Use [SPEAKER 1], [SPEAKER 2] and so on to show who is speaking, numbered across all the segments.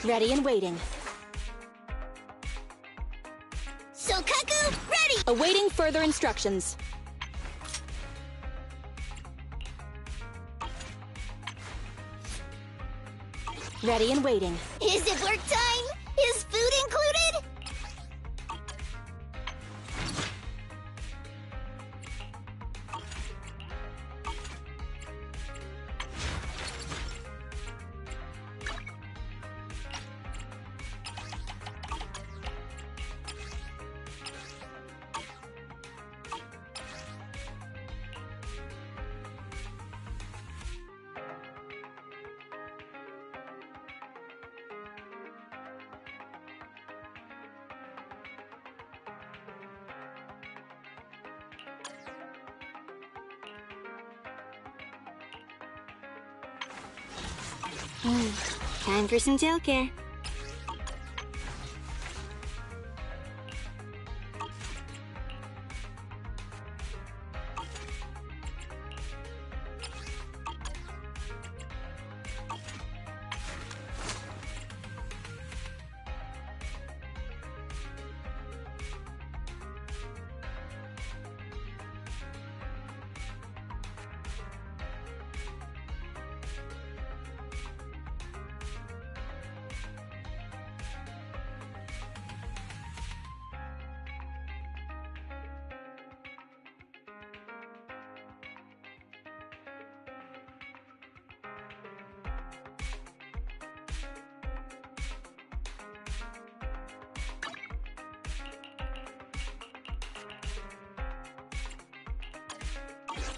[SPEAKER 1] Ready and waiting.
[SPEAKER 2] Sokaku, ready!
[SPEAKER 1] Awaiting further instructions. Ready and waiting.
[SPEAKER 2] Is it work time? Is food included?
[SPEAKER 1] Time for some tail care.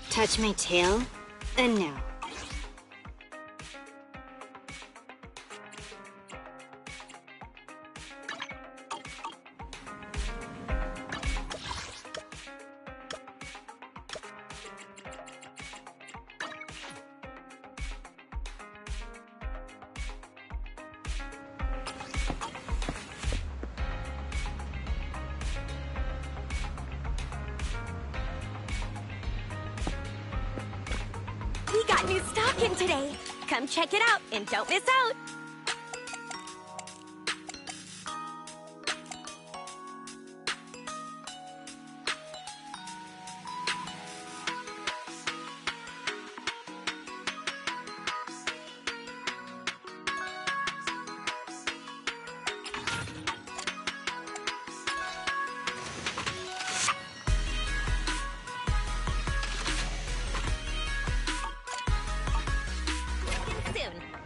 [SPEAKER 1] Touch my tail, and no.
[SPEAKER 2] We got new stock in today. Come check it out and don't miss out.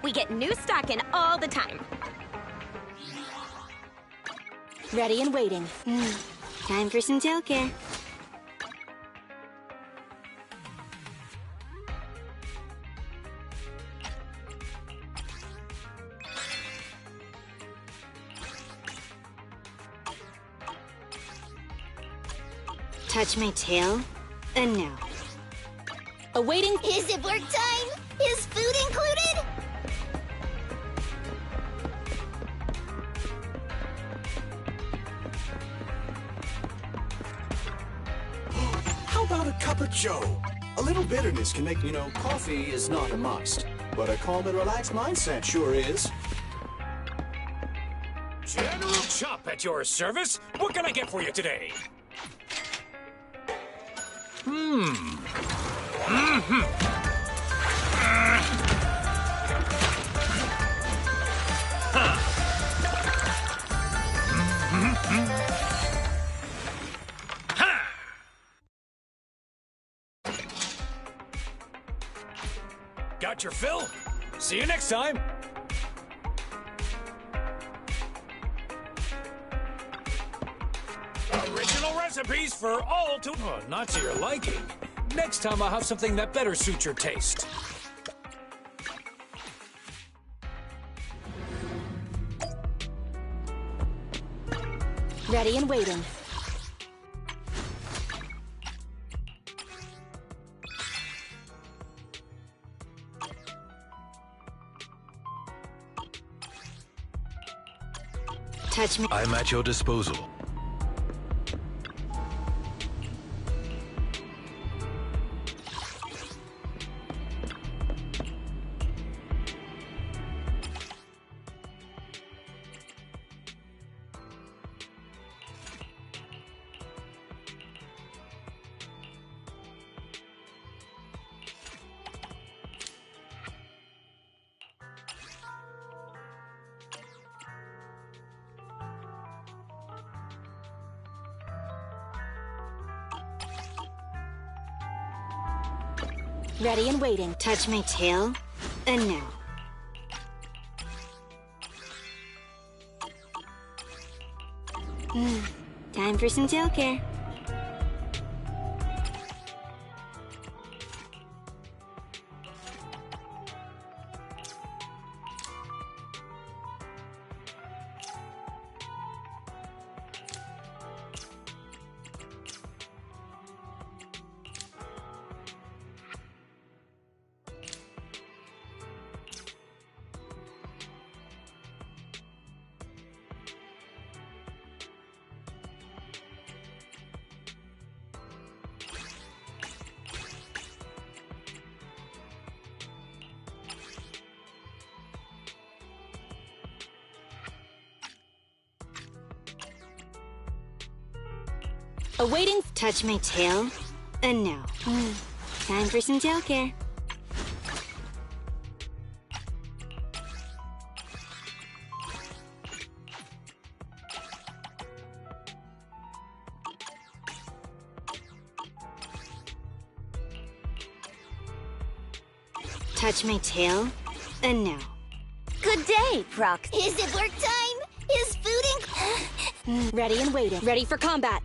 [SPEAKER 2] We get new stock in all the time.
[SPEAKER 1] Ready and waiting. Time for some tail care. Touch my tail, and no. Awaiting.
[SPEAKER 2] Is it work time? Is food included?
[SPEAKER 3] How about a cup of joe? A little bitterness can make, coffee is not a must. But a calm and relaxed mindset sure is.
[SPEAKER 4] General Chop at your service. What can I get for you today? Got your fill? See you next time. Original recipes for all to... Oh, not to your liking. Next time I'll have something that better suits your taste.
[SPEAKER 1] Ready and waiting. Touch me.
[SPEAKER 5] I'm at your disposal.
[SPEAKER 1] Ready and waiting. Touch my tail. And now. Time for some tail care. Awaiting. Touch my tail. And now. Time for some tail care. Touch my tail. And now.
[SPEAKER 2] Good day, Prox.
[SPEAKER 5] Is it work time? Is food
[SPEAKER 1] Ready and waiting. Ready for combat.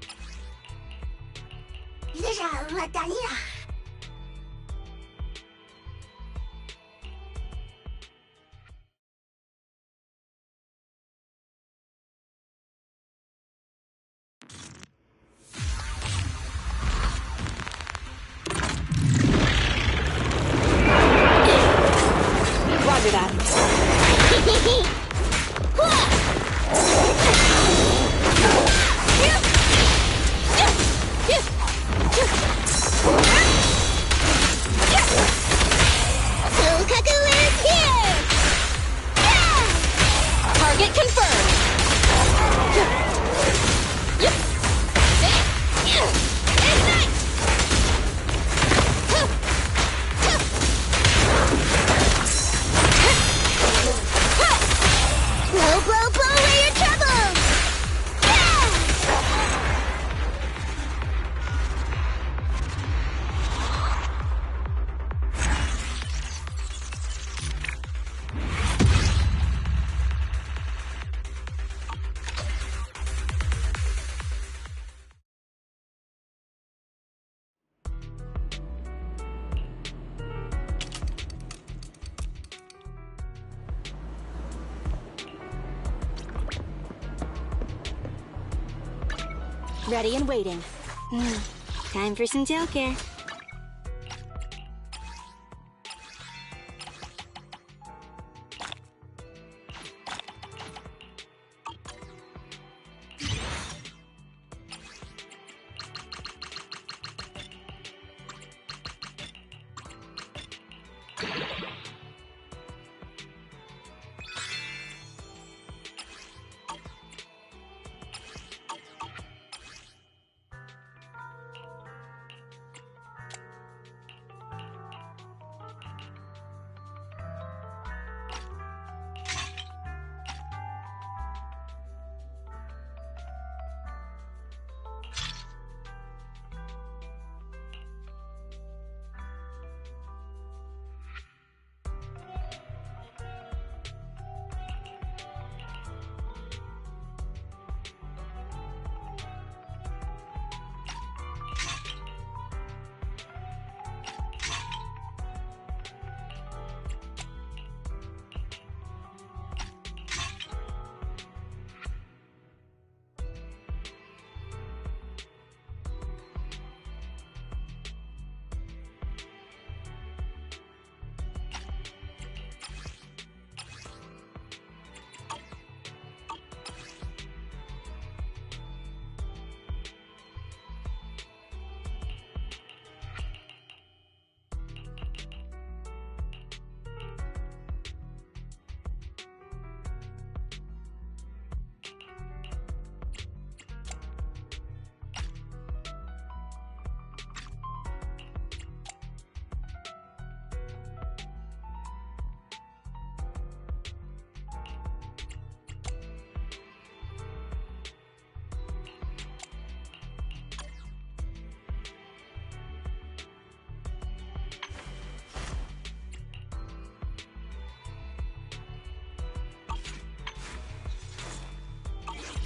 [SPEAKER 1] Roger that.
[SPEAKER 5] Tokaku is here!
[SPEAKER 1] Target confirmed.
[SPEAKER 5] Blow, blow, blow away your troubles!
[SPEAKER 1] Ready and waiting. Time for some tail care.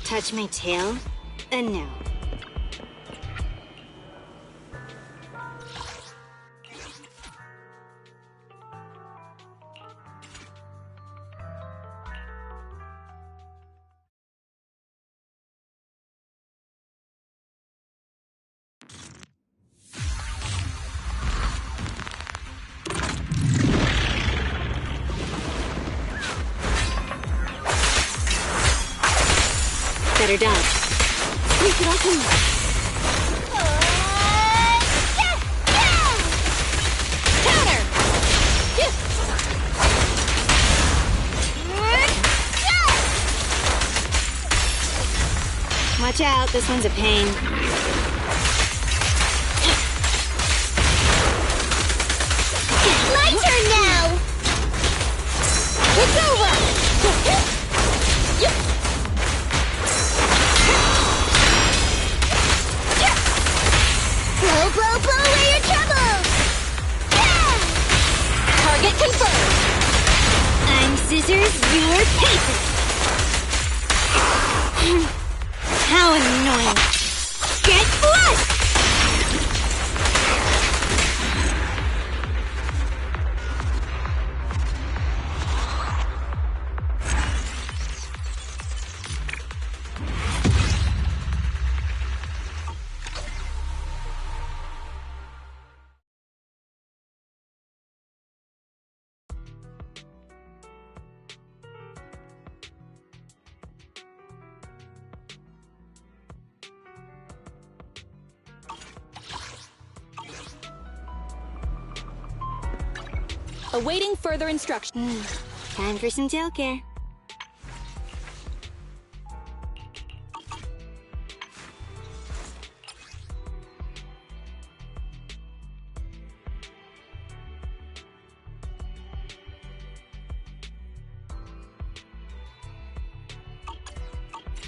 [SPEAKER 1] touch my tail, and now. Better dodge. Sneak it off him. Counter! Watch out, this one's a pain.
[SPEAKER 5] My turn now!
[SPEAKER 1] It's over!
[SPEAKER 5] Blow, blow, blow away your troubles!
[SPEAKER 1] Target confirmed! I'm scissors, you're paper! How annoying! Get flushed!
[SPEAKER 2] Awaiting further instruction.
[SPEAKER 1] Time for some tail care.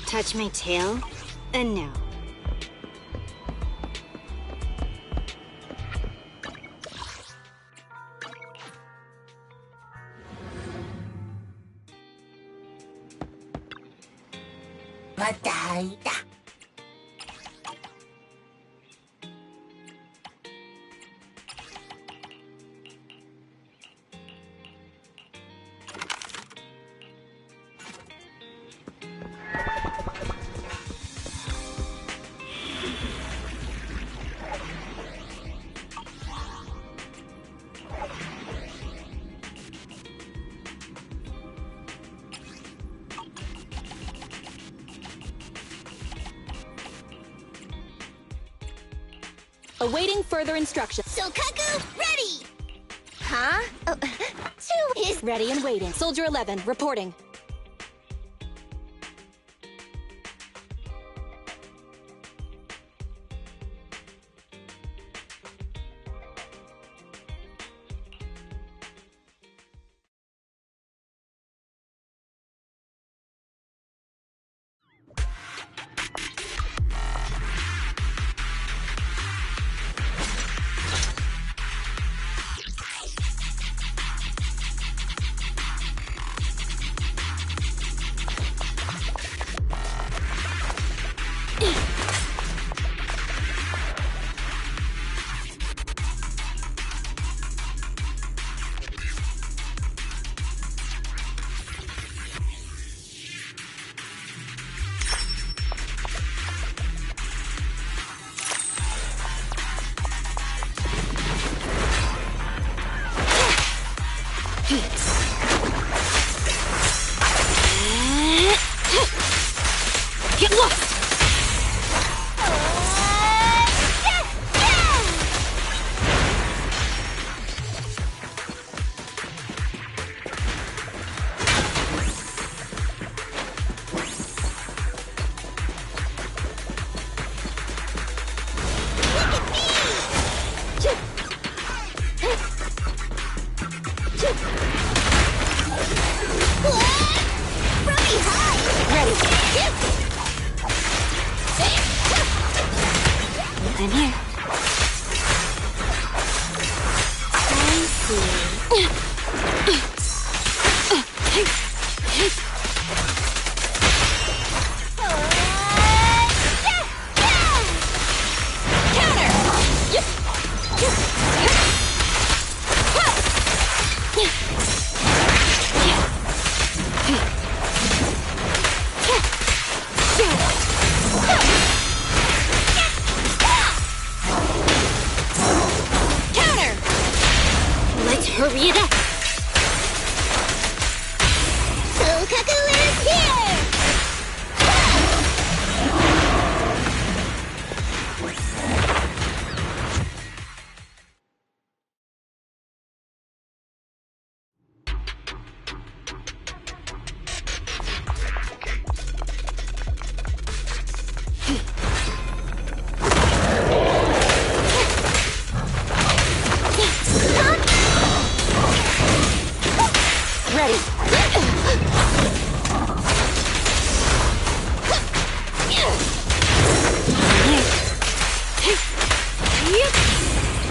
[SPEAKER 1] Touch my tail, and now.
[SPEAKER 5] Patay.
[SPEAKER 2] Awaiting further instruction.
[SPEAKER 5] Sokaku, ready!
[SPEAKER 2] Huh?
[SPEAKER 5] Oh, 2 is...
[SPEAKER 2] Ready and waiting. Soldier 11, reporting.
[SPEAKER 1] Get lost! I'm here. I see.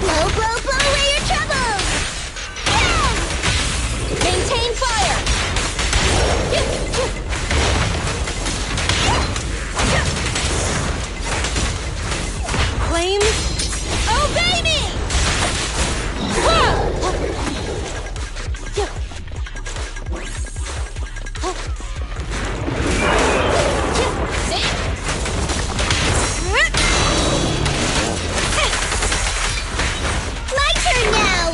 [SPEAKER 5] Blow, blow, blow away your troubles!
[SPEAKER 2] Maintain fire! Flames, obey me!
[SPEAKER 5] My turn now!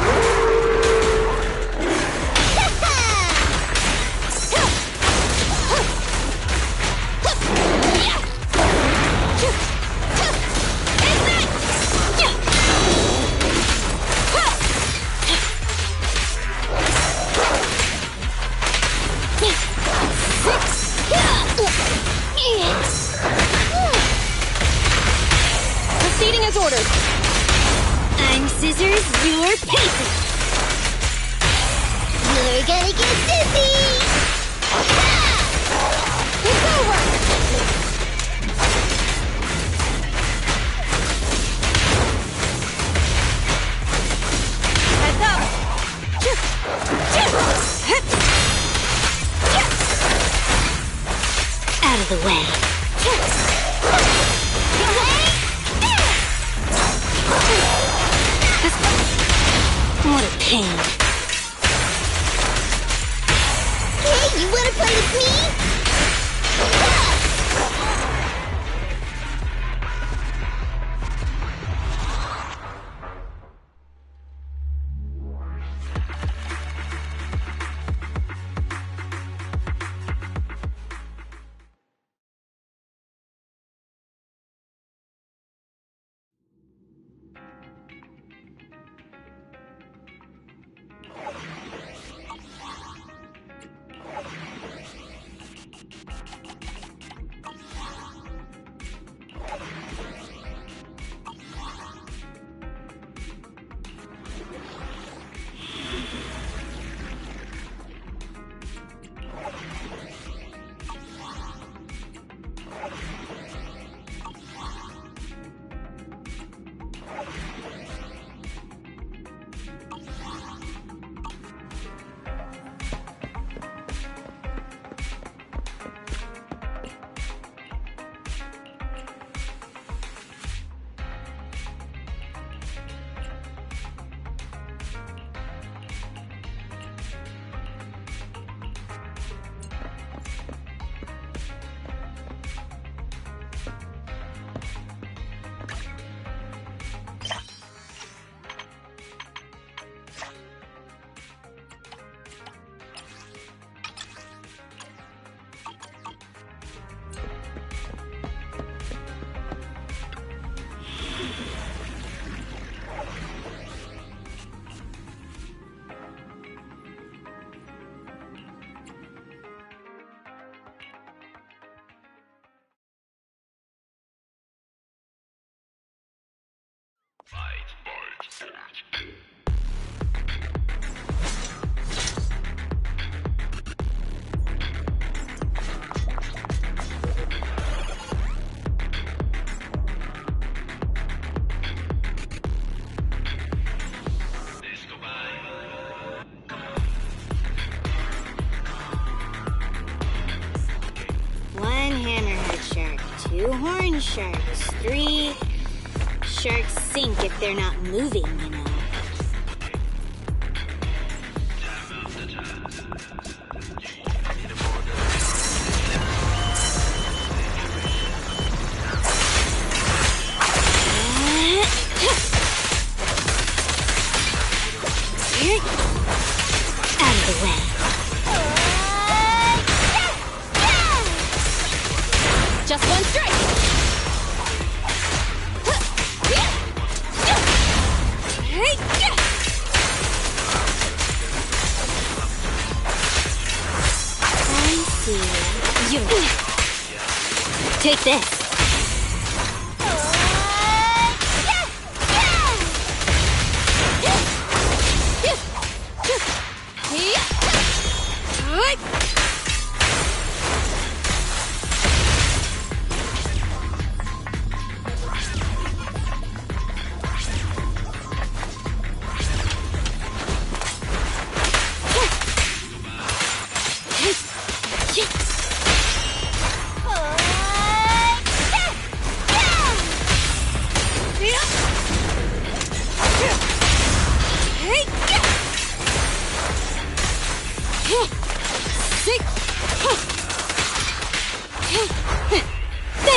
[SPEAKER 2] Proceeding as ordered.
[SPEAKER 1] I'm scissors, you're paper.
[SPEAKER 5] You're gonna get dizzy!
[SPEAKER 2] It's over! Heads up!
[SPEAKER 1] Out of the way. What a pain.
[SPEAKER 5] Hey, you wanna play with me?
[SPEAKER 1] One hammerhead shark, two horn sharks, three sharks sink if they're not moving, you know. Out of the way.
[SPEAKER 2] Just one strike!
[SPEAKER 1] I see. You. Take this.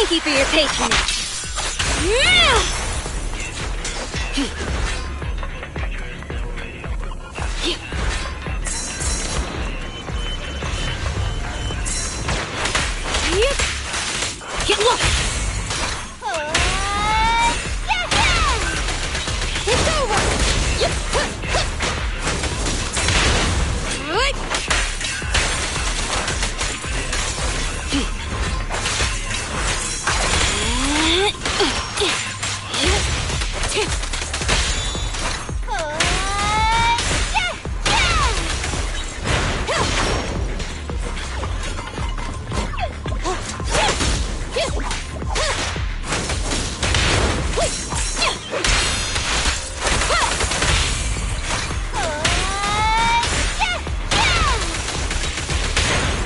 [SPEAKER 1] Thank you for your patronage. Yeah! Get look! It's over!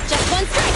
[SPEAKER 1] Just one strike!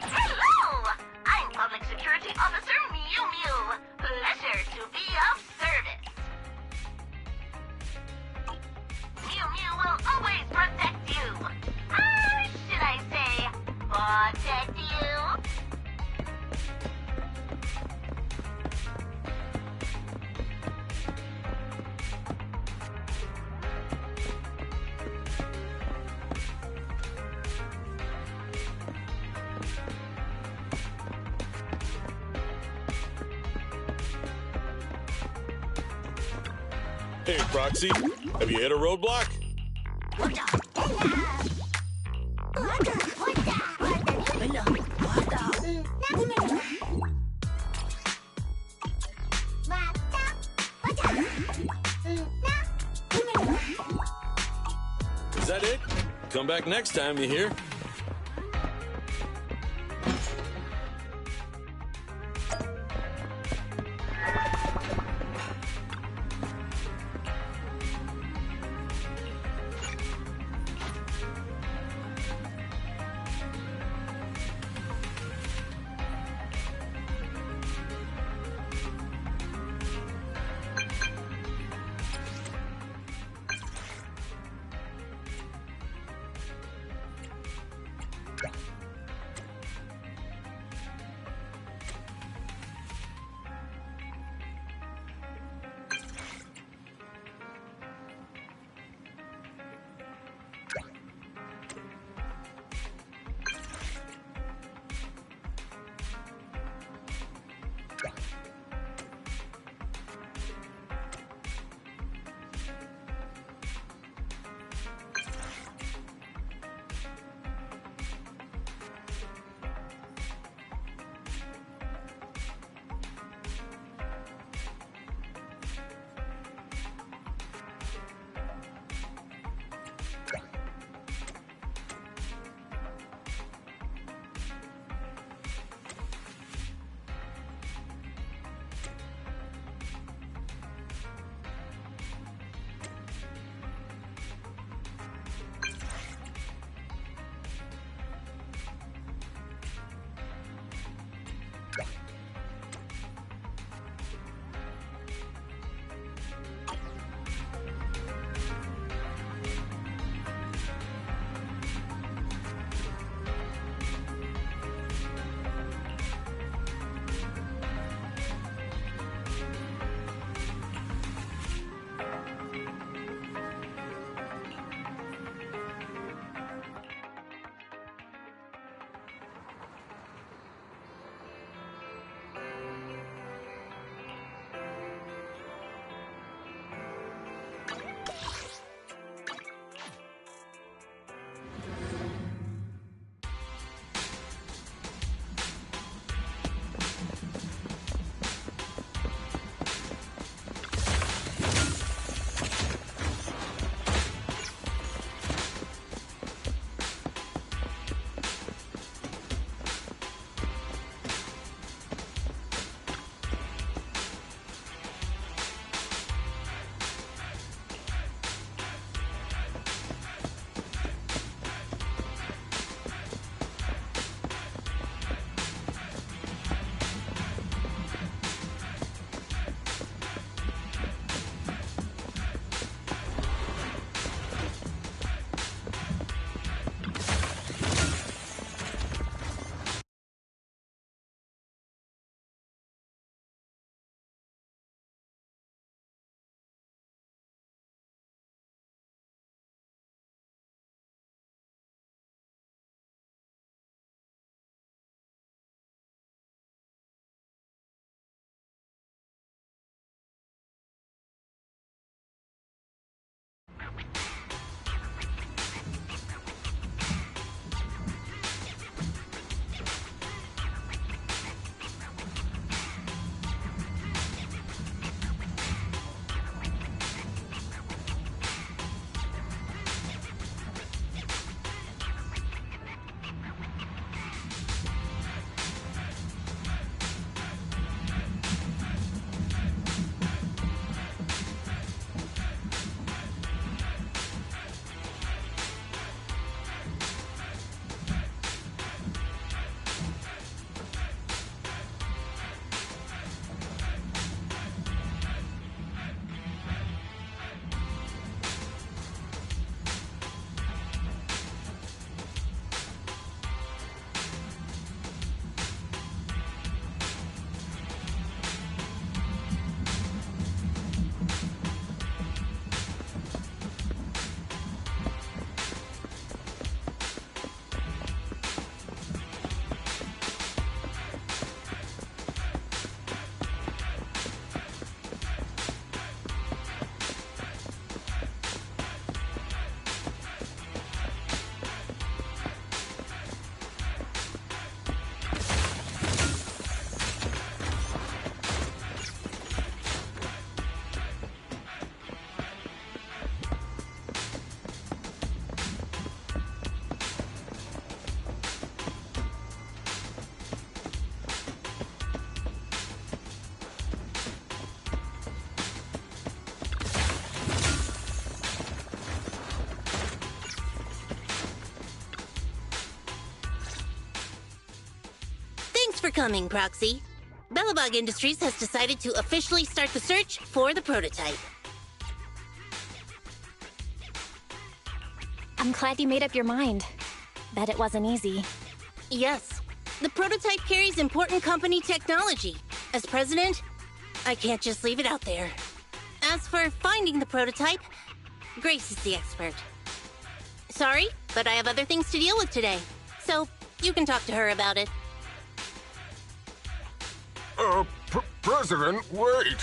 [SPEAKER 6] Hello! I'm Public Security Officer Mew Mew. Pleasure to be of service. Mew Mew will always protect you. Or should I say, protect you?
[SPEAKER 7] Hey, Proxy, have you hit a roadblock? Is that it? Come back next time, you hear?
[SPEAKER 8] coming, Proxy. Bellabog Industries has decided to officially start the search for the prototype.
[SPEAKER 2] I'm glad you made up your mind. Bet it wasn't easy.
[SPEAKER 8] Yes. The prototype carries important company technology. As president, I can't just leave it out there. As for finding the prototype, Grace is the expert. Sorry, but I have other things to deal with today. So, you can talk to her about it.
[SPEAKER 7] President, wait!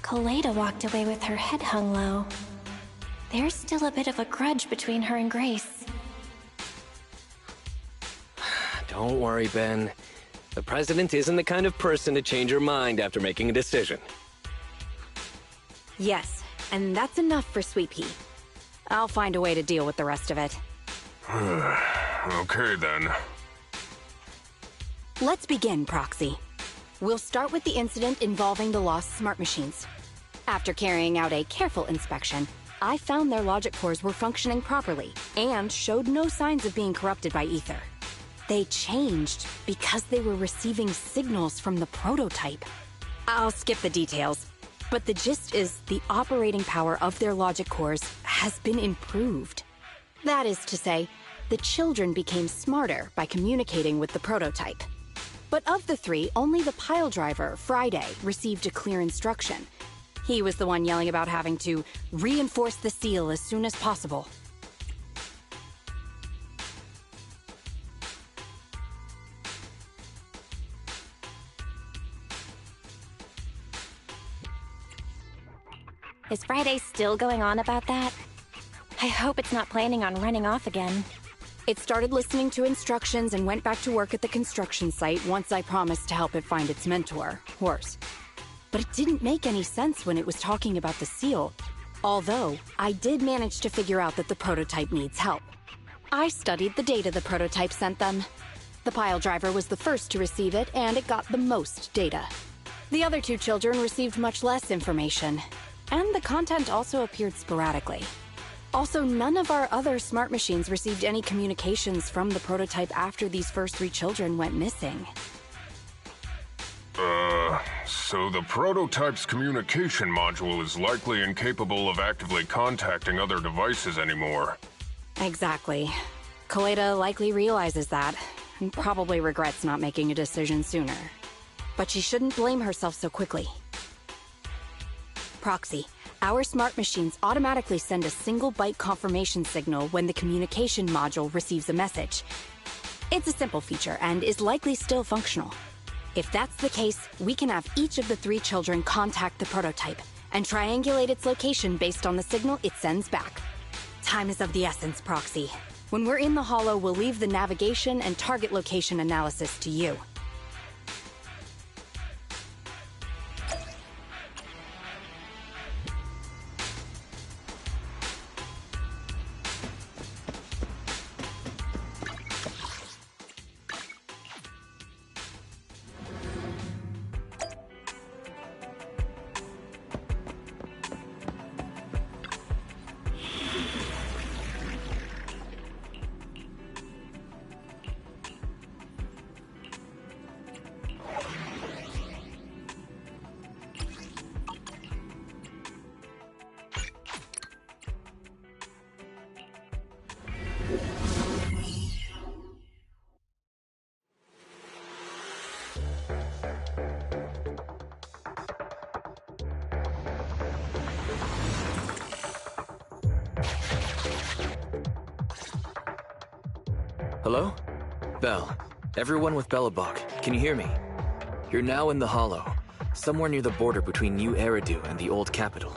[SPEAKER 2] Kaleda walked away with her head hung low. There's still a bit of a grudge between her and Grace.
[SPEAKER 9] Don't worry, Ben. The president isn't the kind of person to change her mind after making a decision.
[SPEAKER 10] Yes, and that's enough for Sweet Pea. I'll find a way to deal with the rest of it.
[SPEAKER 7] Okay, then.
[SPEAKER 10] Let's begin, Proxy. We'll start with the incident involving the lost smart machines. After carrying out a careful inspection, I found their logic cores were functioning properly and showed no signs of being corrupted by ether. They changed because they were receiving signals from the prototype. I'll skip the details, but the gist is the operating power of their logic cores has been improved. That is to say, the children became smarter by communicating with the prototype. But of the three, only the pile driver, Friday, received a clear instruction. He was the one yelling about having to reinforce the seal as soon as possible.
[SPEAKER 2] Is Friday still going on about that? I hope it's not planning on running off again.
[SPEAKER 10] It started listening to instructions and went back to work at the construction site once I promised to help it find its mentor, Horse. But it didn't make any sense when it was talking about the seal. Although, I did manage to figure out that the prototype needs help. I studied the data the prototype sent them. The pile driver was the first to receive it, and it got the most data. The other two children received much less information, and the content also appeared sporadically. Also, none of our other smart machines received any communications from the prototype after these first three children went missing.
[SPEAKER 7] So the prototype's communication module is likely incapable of actively contacting other devices anymore.
[SPEAKER 10] Exactly. Kaleda likely realizes that, and probably regrets not making a decision sooner. But she shouldn't blame herself so quickly. Proxy, our smart machines automatically send a single byte confirmation signal when the communication module receives a message. It's a simple feature and is likely still functional. If that's the case, we can have each of the three children contact the prototype and triangulate its location based on the signal it sends back. Time is of the essence, Proxy. When we're in the Hollow, we'll leave the navigation and target location analysis to you.
[SPEAKER 11] Hello? Bell. Everyone with Bellabog, can you hear me? You're now in the Hollow, somewhere near the border between New Eridu and the Old Capital.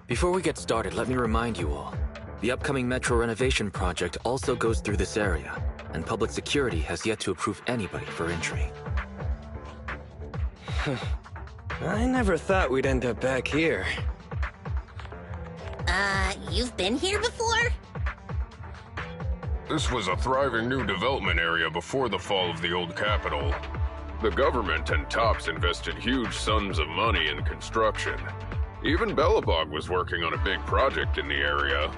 [SPEAKER 11] Before we get started, let me remind you all, the upcoming metro renovation project also goes through this area, and public security has yet to approve anybody for entry.
[SPEAKER 9] I never thought we'd end up back here.
[SPEAKER 8] You've been here before?
[SPEAKER 7] This was a thriving new development area before the fall of the old capital. The government and TOPS invested huge sums of money in construction. Even Bellabog was working on a big project in the area.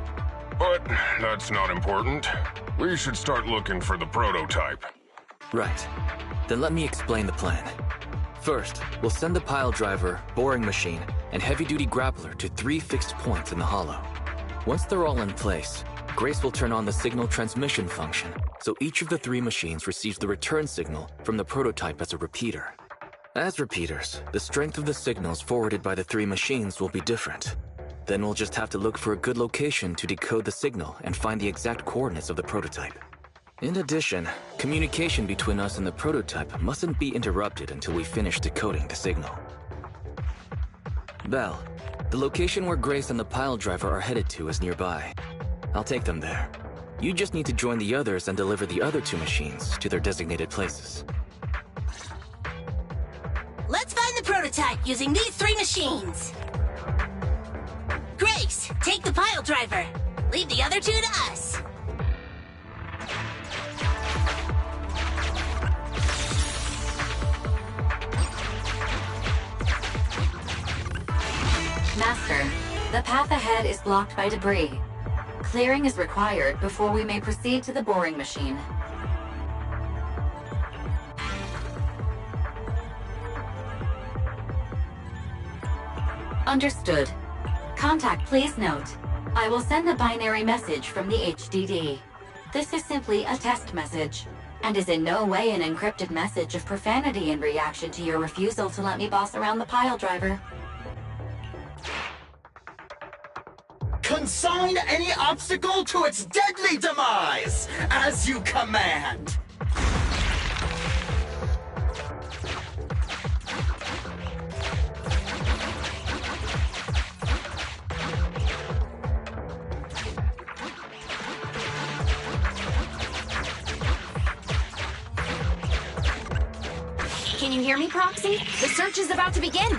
[SPEAKER 7] But that's not important. We should start looking for the prototype.
[SPEAKER 11] Right. Then let me explain the plan. First, we'll send the pile driver, boring machine, and heavy-duty grappler to 3 fixed points in the hollow. Once they're all in place, Grace will turn on the signal transmission function, so each of the 3 machines receives the return signal from the prototype as a repeater. As repeaters, the strength of the signals forwarded by the 3 machines will be different. Then we'll just have to look for a good location to decode the signal and find the exact coordinates of the prototype. In addition, communication between us and the prototype mustn't be interrupted until we finish decoding the signal. Belle, the location where Grace and the pile driver are headed to is nearby. I'll take them there. You just need to join the others and deliver the other 2 machines to their designated places.
[SPEAKER 8] Let's find the prototype using these 3 machines. Grace, take the pile driver. Leave the other 2 to us.
[SPEAKER 12] Master, the path ahead is blocked by debris. Clearing is required before we may proceed to the boring machine. Understood. Contact please note. I will send a binary message from the HDD. This is simply a test message, and is in no way an encrypted message of profanity in reaction to your refusal to let me boss around the pile driver.
[SPEAKER 13] Consign any obstacle to its deadly demise, as you command.
[SPEAKER 10] Can you hear me, Proxy? The search is about to begin.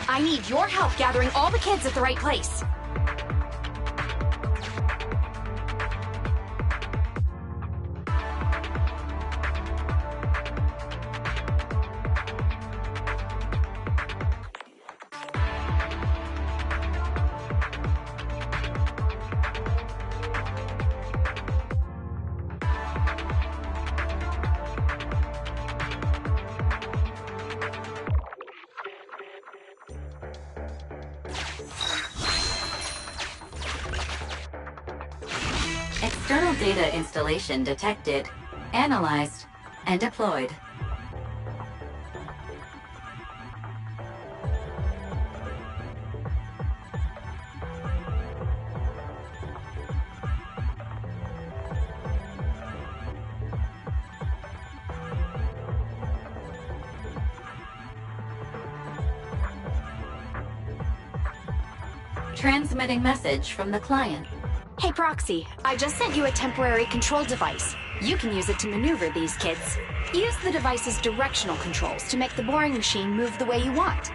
[SPEAKER 10] I need your help gathering all the kids at the right place.
[SPEAKER 12] External data installation detected, analyzed, and deployed. Transmitting message from the client.
[SPEAKER 10] Hey, Proxy, I just sent you a temporary control device. You can use it to maneuver these kids. Use the device's directional controls to make the boring machine move the way you want.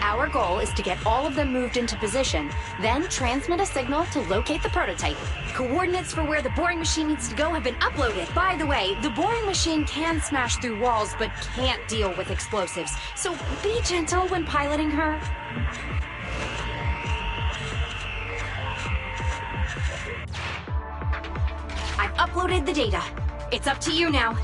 [SPEAKER 10] Our goal is to get all of them moved into position, then transmit a signal to locate the prototype. Coordinates for where the boring machine needs to go have been uploaded. By the way, the boring machine can smash through walls, but can't deal with explosives. So be gentle when piloting her. I've uploaded the data. It's up to you now.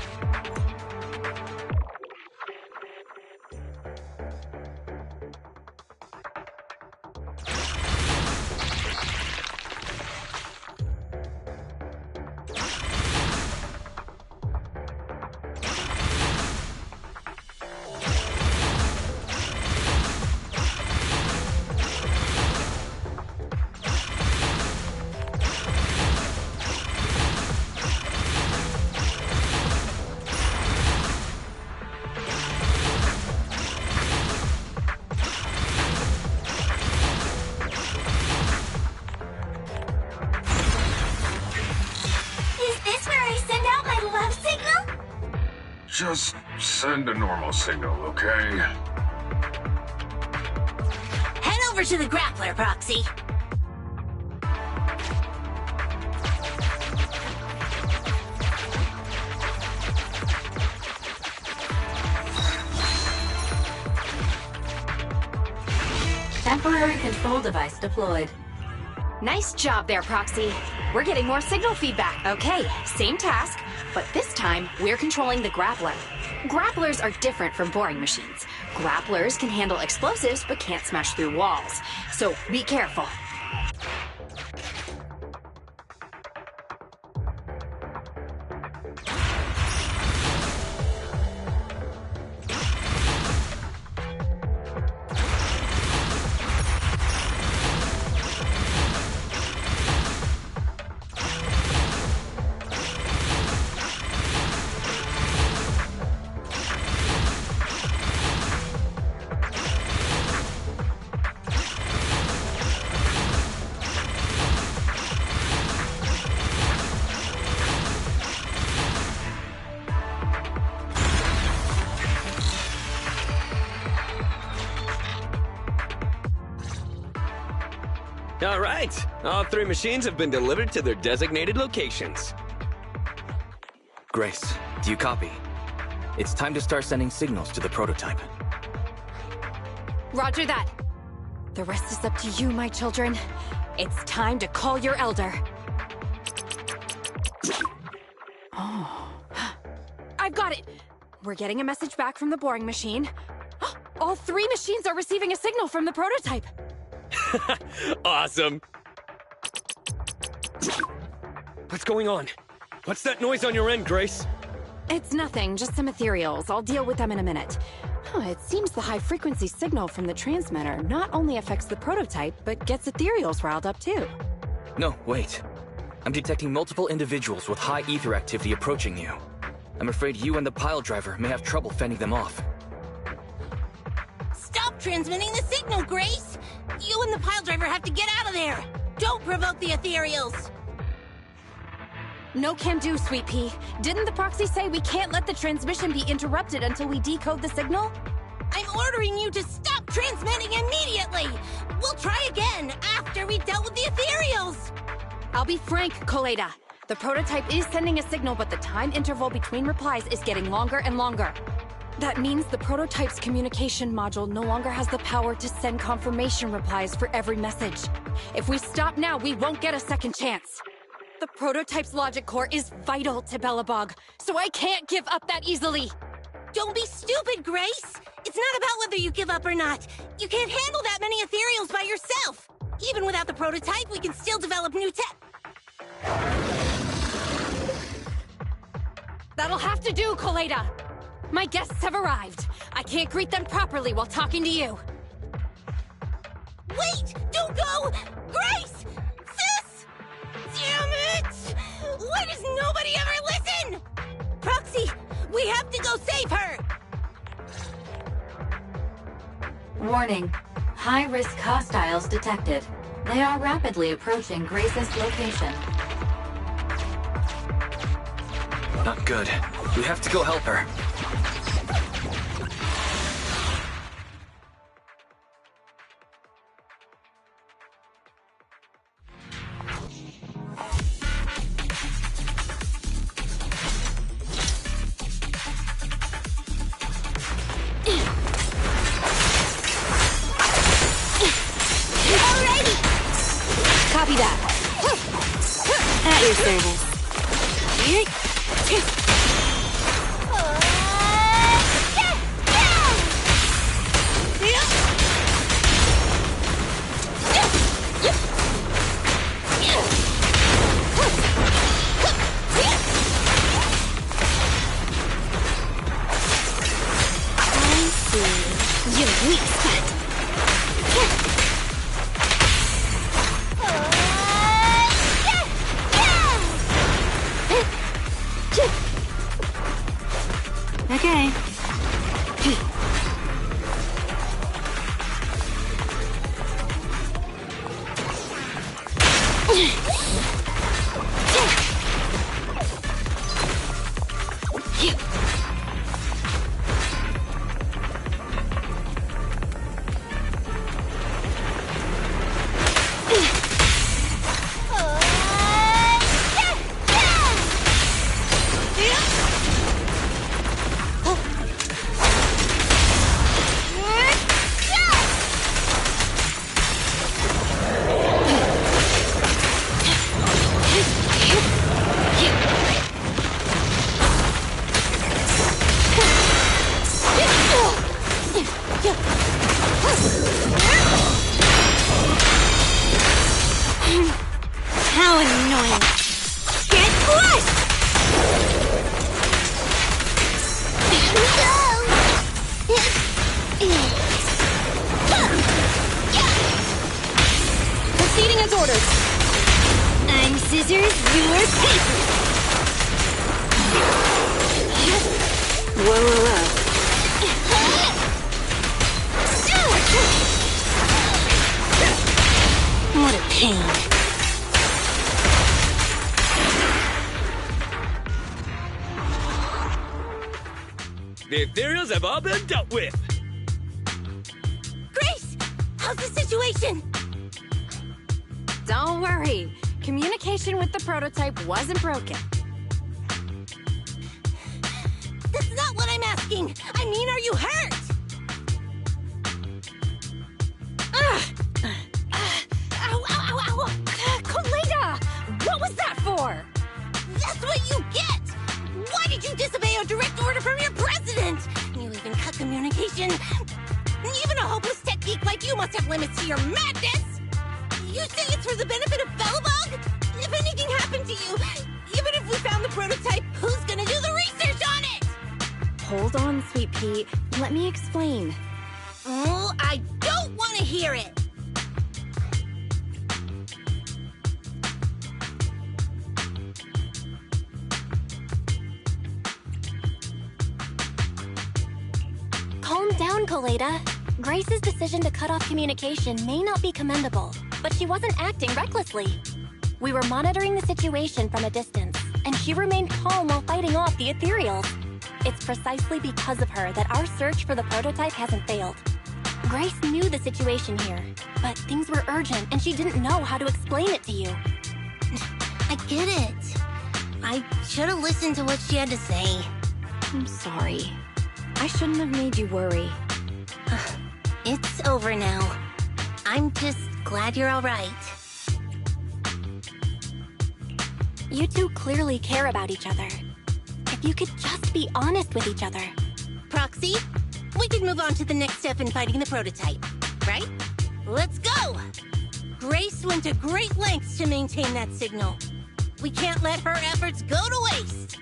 [SPEAKER 7] Just send a normal signal, okay?
[SPEAKER 8] Head over to the grappler, Proxy.
[SPEAKER 12] Temporary control device deployed.
[SPEAKER 10] Nice job there, Proxy. We're getting more signal feedback. Okay, same task, but this time we're controlling the grappler. Grapplers are different from boring machines. Grapplers can handle explosives but can't smash through walls. So be careful.
[SPEAKER 9] All right, all 3 machines have been delivered to their designated locations.
[SPEAKER 11] Grace, do you copy? It's time to start sending signals to the prototype.
[SPEAKER 10] Roger that. The rest is up to you, my children. It's time to call your elder. Oh. I've got it! We're getting a message back from the boring machine. All 3 machines are receiving a signal from the prototype.
[SPEAKER 9] Awesome. What's going on? What's that noise on your end, Grace?
[SPEAKER 10] It's nothing, just some ethereals. I'll deal with them in a minute. It seems the high-frequency signal from the transmitter not only affects the prototype, but gets ethereals riled up too.
[SPEAKER 11] No, wait. I'm detecting multiple individuals with high ether activity approaching you. I'm afraid you and the pile driver may have trouble fending them off.
[SPEAKER 8] Stop transmitting the signal, Grace! You and the pile driver have to get out of there! Don't provoke the ethereals!
[SPEAKER 10] No can do, Sweet Pea. Didn't the proxy say we can't let the transmission be interrupted until we decode the signal?
[SPEAKER 8] I'm ordering you to stop transmitting immediately! We'll try again after we've dealt with the ethereals!
[SPEAKER 10] I'll be frank, Koleda. The prototype is sending a signal, but the time interval between replies is getting longer and longer. That means the prototype's communication module no longer has the power to send confirmation replies for every message. If we stop now, we won't get a second chance. The prototype's logic core is vital to Belobog, so I can't give up that easily.
[SPEAKER 8] Don't be stupid, Grace! It's not about whether you give up or not. You can't handle that many ethereals by yourself. Even without the prototype, we can still develop new tech.
[SPEAKER 10] That'll have to do, Koleda. My guests have arrived. I can't greet them properly while talking to you.
[SPEAKER 8] Wait! Don't go! Grace! Sis! Damn it! Why does nobody ever listen? Proxy, we have to go save her!
[SPEAKER 12] Warning. High-risk hostiles detected. They are rapidly approaching Grace's location.
[SPEAKER 11] Not good. We have to go help her.
[SPEAKER 10] Copy that. At your service.
[SPEAKER 5] I see. Your weak spot.
[SPEAKER 10] Okay.
[SPEAKER 14] The ethereals have all been dealt with.
[SPEAKER 8] Grace! How's the situation?
[SPEAKER 10] Don't worry. Communication with the prototype wasn't broken.
[SPEAKER 8] That's not what I'm asking! I mean, are you hurt?
[SPEAKER 10] Ow, ow, ow, ow! Koleda! What was that for?
[SPEAKER 8] That's what you get! Why did you disobey a direct order from your president? You even cut communication. Even a hopeless tech geek like you must have limits to your madness! You say it's for the benefit of Belobog? If anything happened to you, even if we found the prototype, who's gonna do the research on it?
[SPEAKER 10] Hold on, Sweet Pea. Let me explain.
[SPEAKER 8] Oh, I don't want to hear it!
[SPEAKER 2] Calm down, Koleda. Grace's decision to cut off communication may not be commendable, but she wasn't acting recklessly. We were monitoring the situation from a distance, and she remained calm while fighting off the ethereals. It's precisely because of her that our search for the prototype hasn't failed. Grace knew the situation here, but things were urgent and she didn't know how to explain it to you.
[SPEAKER 8] I get it. I should have listened to what she had to say.
[SPEAKER 10] I'm sorry. I shouldn't have made you worry.
[SPEAKER 8] It's over now. I'm just glad you're all right.
[SPEAKER 2] You two clearly care about each other. If you could just be honest with each other.
[SPEAKER 8] Proxy, we can move on to the next step in fighting the prototype, right? Let's go! Grace went to great lengths to maintain that signal. We can't let her efforts go to waste!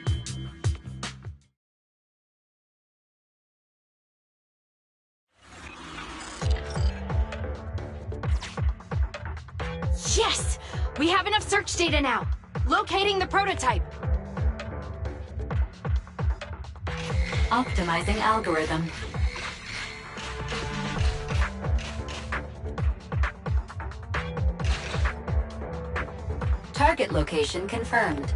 [SPEAKER 10] Yes! We have enough search data now. Locating the prototype.
[SPEAKER 12] Optimizing algorithm. Target location confirmed.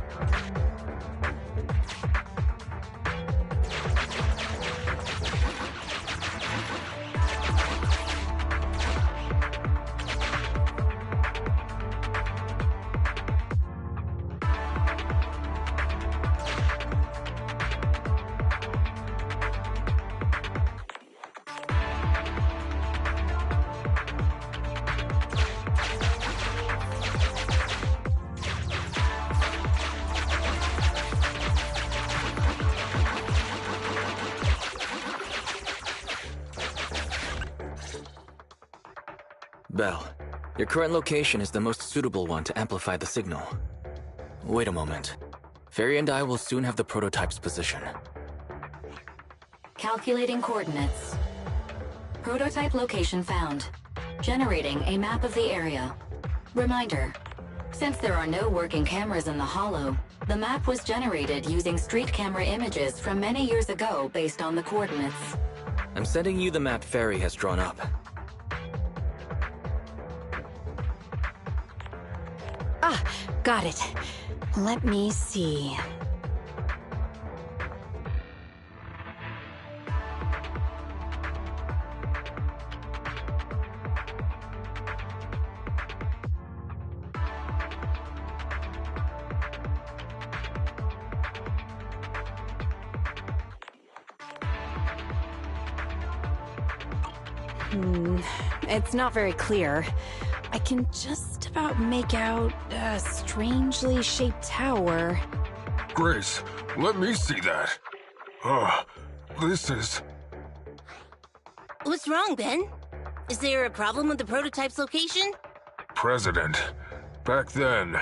[SPEAKER 11] Belle, your current location is the most suitable one to amplify the signal. Wait a moment. Fairy and I will soon have the prototype's position.
[SPEAKER 12] Calculating coordinates. Prototype location found. Generating a map of the area. Reminder, since there are no working cameras in the Hollow, the map was generated using street camera images from many years ago based on the coordinates.
[SPEAKER 11] I'm sending you the map Fairy has drawn up.
[SPEAKER 10] Ah, got it. Let me see. It's not very clear. I can just about make out a strangely shaped tower.
[SPEAKER 7] Grace, let me see that. This is...
[SPEAKER 8] What's wrong, Ben? Is there a problem with the prototype's location?
[SPEAKER 7] President. Back then,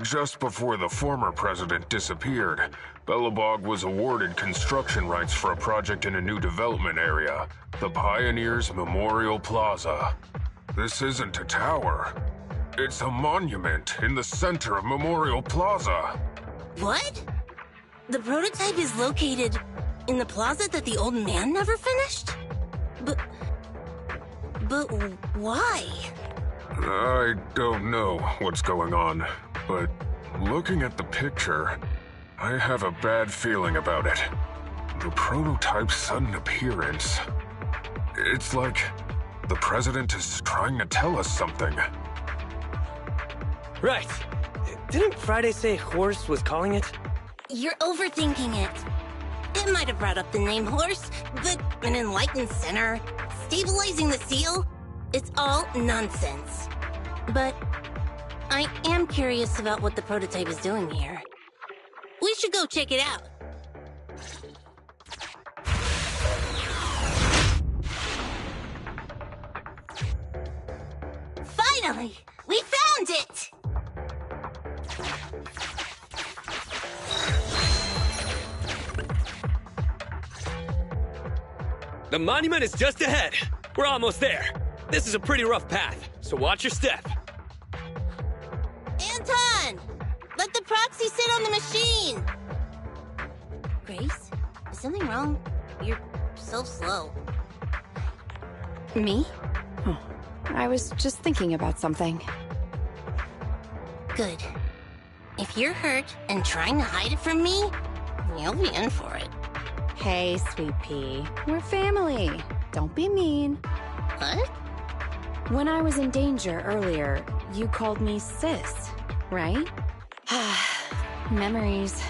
[SPEAKER 7] just before the former president disappeared, Belobog was awarded construction rights for a project in a new development area, the Pioneers Memorial Plaza. This isn't a tower. It's a monument in the center of Memorial Plaza.
[SPEAKER 8] What? The prototype is located in the plaza that the old man never finished? But why?
[SPEAKER 7] I don't know what's going on, but looking at the picture, I have a bad feeling about it. The prototype's sudden appearance. It's like the president is trying to tell us something.
[SPEAKER 14] Right. Didn't Friday say Horse was calling it?
[SPEAKER 8] You're overthinking it. It might have brought up the name Horse, but an enlightened center, stabilizing the seal, it's all nonsense. But I am curious about what the prototype is doing here. We should go check it out.
[SPEAKER 6] Finally! We found it!
[SPEAKER 14] The monument is just ahead. We're almost there. This is a pretty rough path, so watch your step.
[SPEAKER 8] Anton! Let the proxy sit on the machine! Grace, is something wrong? You're so slow.
[SPEAKER 10] Me? Oh, I was just thinking about something.
[SPEAKER 8] Good. If you're hurt and trying to hide it from me, you'll be in for it.
[SPEAKER 10] Hey, Sweet Pea. We're family. Don't be mean.
[SPEAKER 8] What?
[SPEAKER 10] When I was in danger earlier, you called me sis, right? Memories.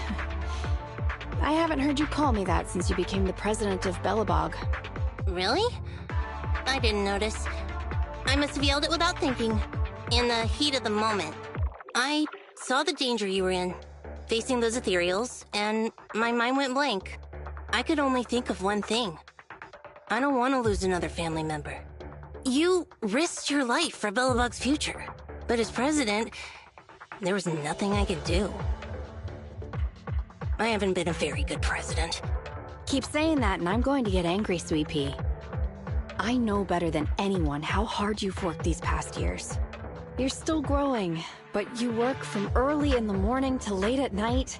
[SPEAKER 10] I haven't heard you call me that since you became the president of Belobog.
[SPEAKER 8] Really? I didn't notice. I must have yelled it without thinking. In the heat of the moment. I saw the danger you were in, facing those ethereals, and my mind went blank. I could only think of one thing. I don't want to lose another family member. You risked your life for Belobog's future, but as president, there was nothing I could do. I haven't been a very good president.
[SPEAKER 10] Keep saying that and I'm going to get angry, Sweet Pea. I know better than anyone how hard you've worked these past years. You're still growing, but you work from early in the morning to late at night.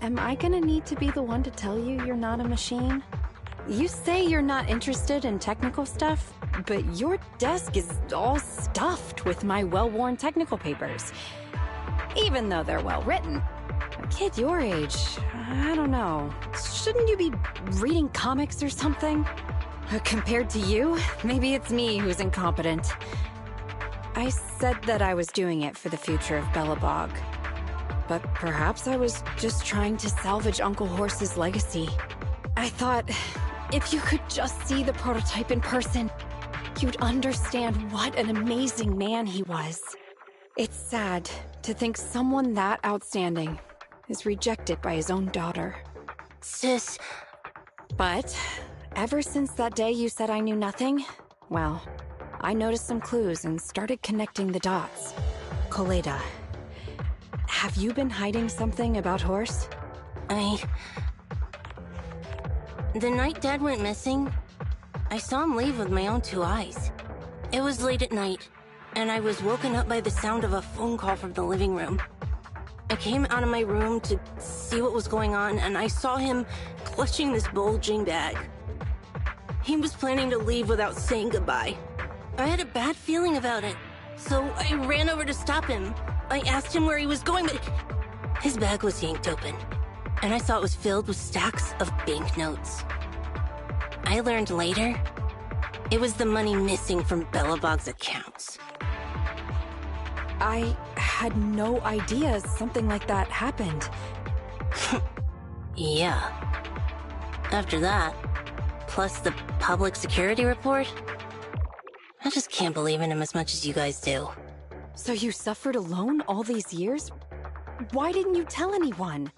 [SPEAKER 10] Am I gonna need to be the one to tell you you're not a machine? You say you're not interested in technical stuff, but your desk is all stuffed with my well-worn technical papers. Even though they're well-written. A kid your age, I don't know. Shouldn't you be reading comics or something? Compared to you, maybe it's me who's incompetent. I said that I was doing it for the future of Belobog. But perhaps I was just trying to salvage Uncle Horse's legacy. I thought, if you could just see the prototype in person, you'd understand what an amazing man he was. It's sad to think someone that outstanding is rejected by his own daughter.
[SPEAKER 8] Sis.
[SPEAKER 10] But ever since that day you said I knew nothing, well, I noticed some clues and started connecting the dots. Koleda, have you been hiding something about Horse?
[SPEAKER 8] The night Dad went missing, I saw him leave with my own two eyes. It was late at night, and I was woken up by the sound of a phone call from the living room. I came out of my room to see what was going on, and I saw him clutching this bulging bag. He was planning to leave without saying goodbye. I had a bad feeling about it, so I ran over to stop him. I asked him where he was going, but his bag was yanked open, and I saw it was filled with stacks of banknotes. I learned later, it was the money missing from Belobog's accounts.
[SPEAKER 10] I had no idea something like that happened.
[SPEAKER 8] Yeah. After that, plus the public security report, I just can't believe in him as much as you guys do.
[SPEAKER 10] So you suffered alone all these years? Why didn't you tell anyone?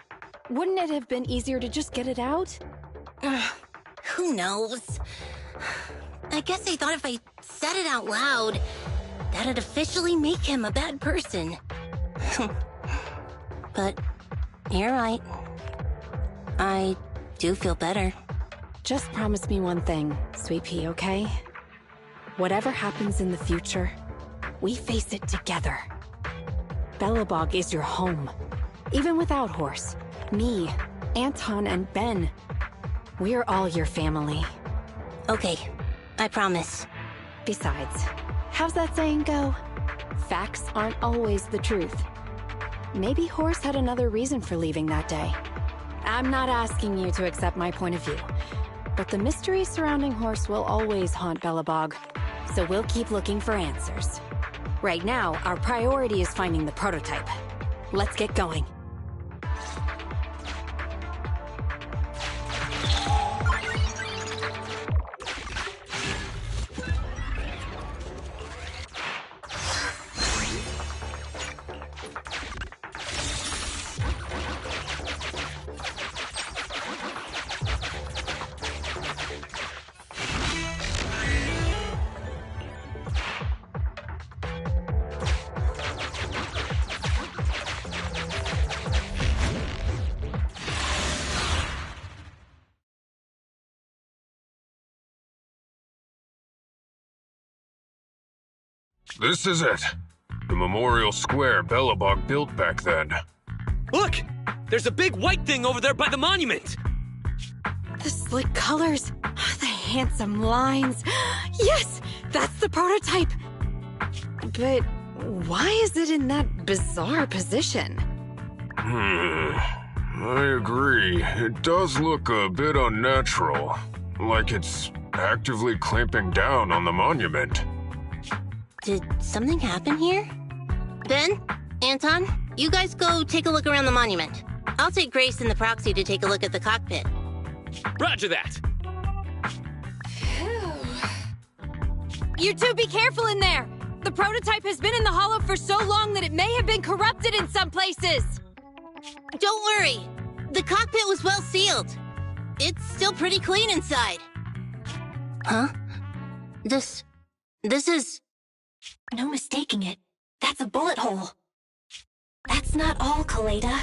[SPEAKER 10] Wouldn't it have been easier to just get it out?
[SPEAKER 8] Who knows? I guess I thought if I said it out loud, that'd officially make him a bad person. But you're right. I do feel better.
[SPEAKER 10] Just promise me one thing, Sweet Pea, okay? Whatever happens in the future, we face it together. Belobog is your home. Even without Horse, me, Anton, and Ben, we're all your family.
[SPEAKER 8] Okay, I promise.
[SPEAKER 10] Besides, how's that saying go? Facts aren't always the truth. Maybe Horse had another reason for leaving that day. I'm not asking you to accept my point of view, but the mystery surrounding Horse will always haunt Belobog, so we'll keep looking for answers. Right now, our priority is finding the prototype. Let's get going.
[SPEAKER 7] This is it. The memorial square Belobog built back then.
[SPEAKER 14] Look! There's a big white thing over there by the monument!
[SPEAKER 10] The slick colors, the handsome lines. Yes, that's the prototype. But why is it in that bizarre position?
[SPEAKER 7] I agree. It does look a bit unnatural. Like it's actively clamping down on the monument.
[SPEAKER 8] Did something happen here? Ben? Anton? You guys go take a look around the monument. I'll take Grace and the proxy to take a look at the cockpit.
[SPEAKER 14] Roger that!
[SPEAKER 10] You two be careful in there! The prototype has been in the hollow for so long that it may have been corrupted in some places!
[SPEAKER 8] Don't worry! The cockpit was well sealed. It's still pretty clean inside. Huh? This is...
[SPEAKER 2] No mistaking it. That's a bullet hole. That's not all, Kaleda.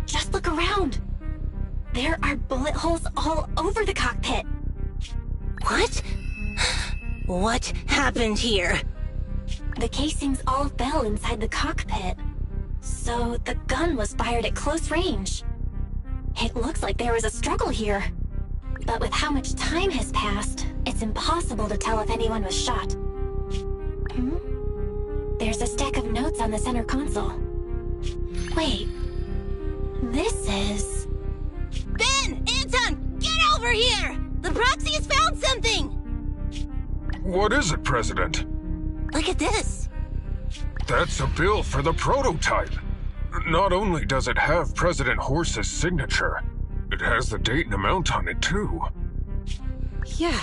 [SPEAKER 2] Just look around. There are bullet holes all over the cockpit.
[SPEAKER 8] What? What happened here?
[SPEAKER 2] The casings all fell inside the cockpit. So the gun was fired at close range. It looks like there was a struggle here. But with how much time has passed, it's impossible to tell if anyone was shot. There's a stack of notes on the center console. Wait. This is...
[SPEAKER 8] Ben! Anton! Get over here! The proxy has found something!
[SPEAKER 7] What is it, President?
[SPEAKER 8] Look at this.
[SPEAKER 7] That's a bill for the prototype. Not only does it have President Horse's signature, it has the date and amount on it, too.
[SPEAKER 10] Yeah.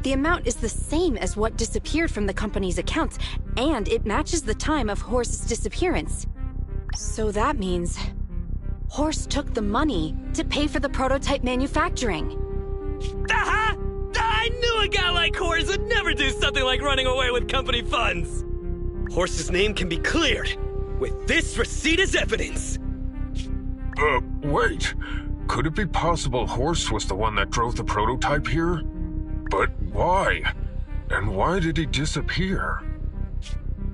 [SPEAKER 10] The amount is the same as what disappeared from the company's accounts, and it matches the time of Horse's disappearance. So that means... Horse took the money to pay for the prototype manufacturing.
[SPEAKER 14] Aha! I knew a guy like Horse would never do something like running away with company funds! Horse's name can be cleared, with this receipt as evidence!
[SPEAKER 7] Wait. Could it be possible Horse was the one that drove the prototype here? But why? And why did he disappear?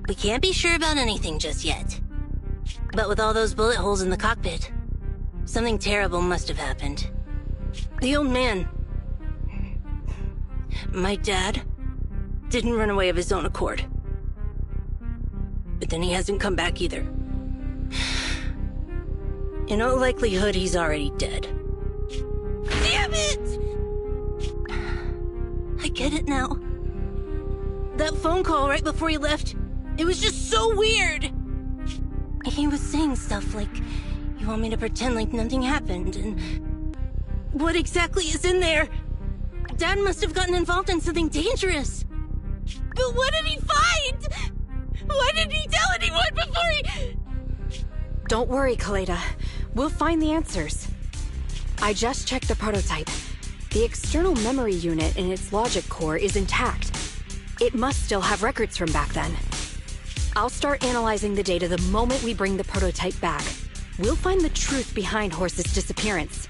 [SPEAKER 8] We can't be sure about anything just yet. But with all those bullet holes in the cockpit, something terrible must have happened. The old man... my dad didn't run away of his own accord. But then he hasn't come back either. In all likelihood, he's already dead. Damn it! I get it now. That phone call right before he left, it was just so weird. He was saying stuff like, you want me to pretend like nothing happened, and... What exactly is in there? Dad must have gotten involved in something dangerous. But what did he find? Why didn't he tell anyone before he...
[SPEAKER 10] Don't worry, Kaleda. We'll find the answers. I just checked the prototype. The external memory unit in its logic core is intact. It must still have records from back then. I'll start analyzing the data the moment we bring the prototype back. We'll find the truth behind Horse's disappearance.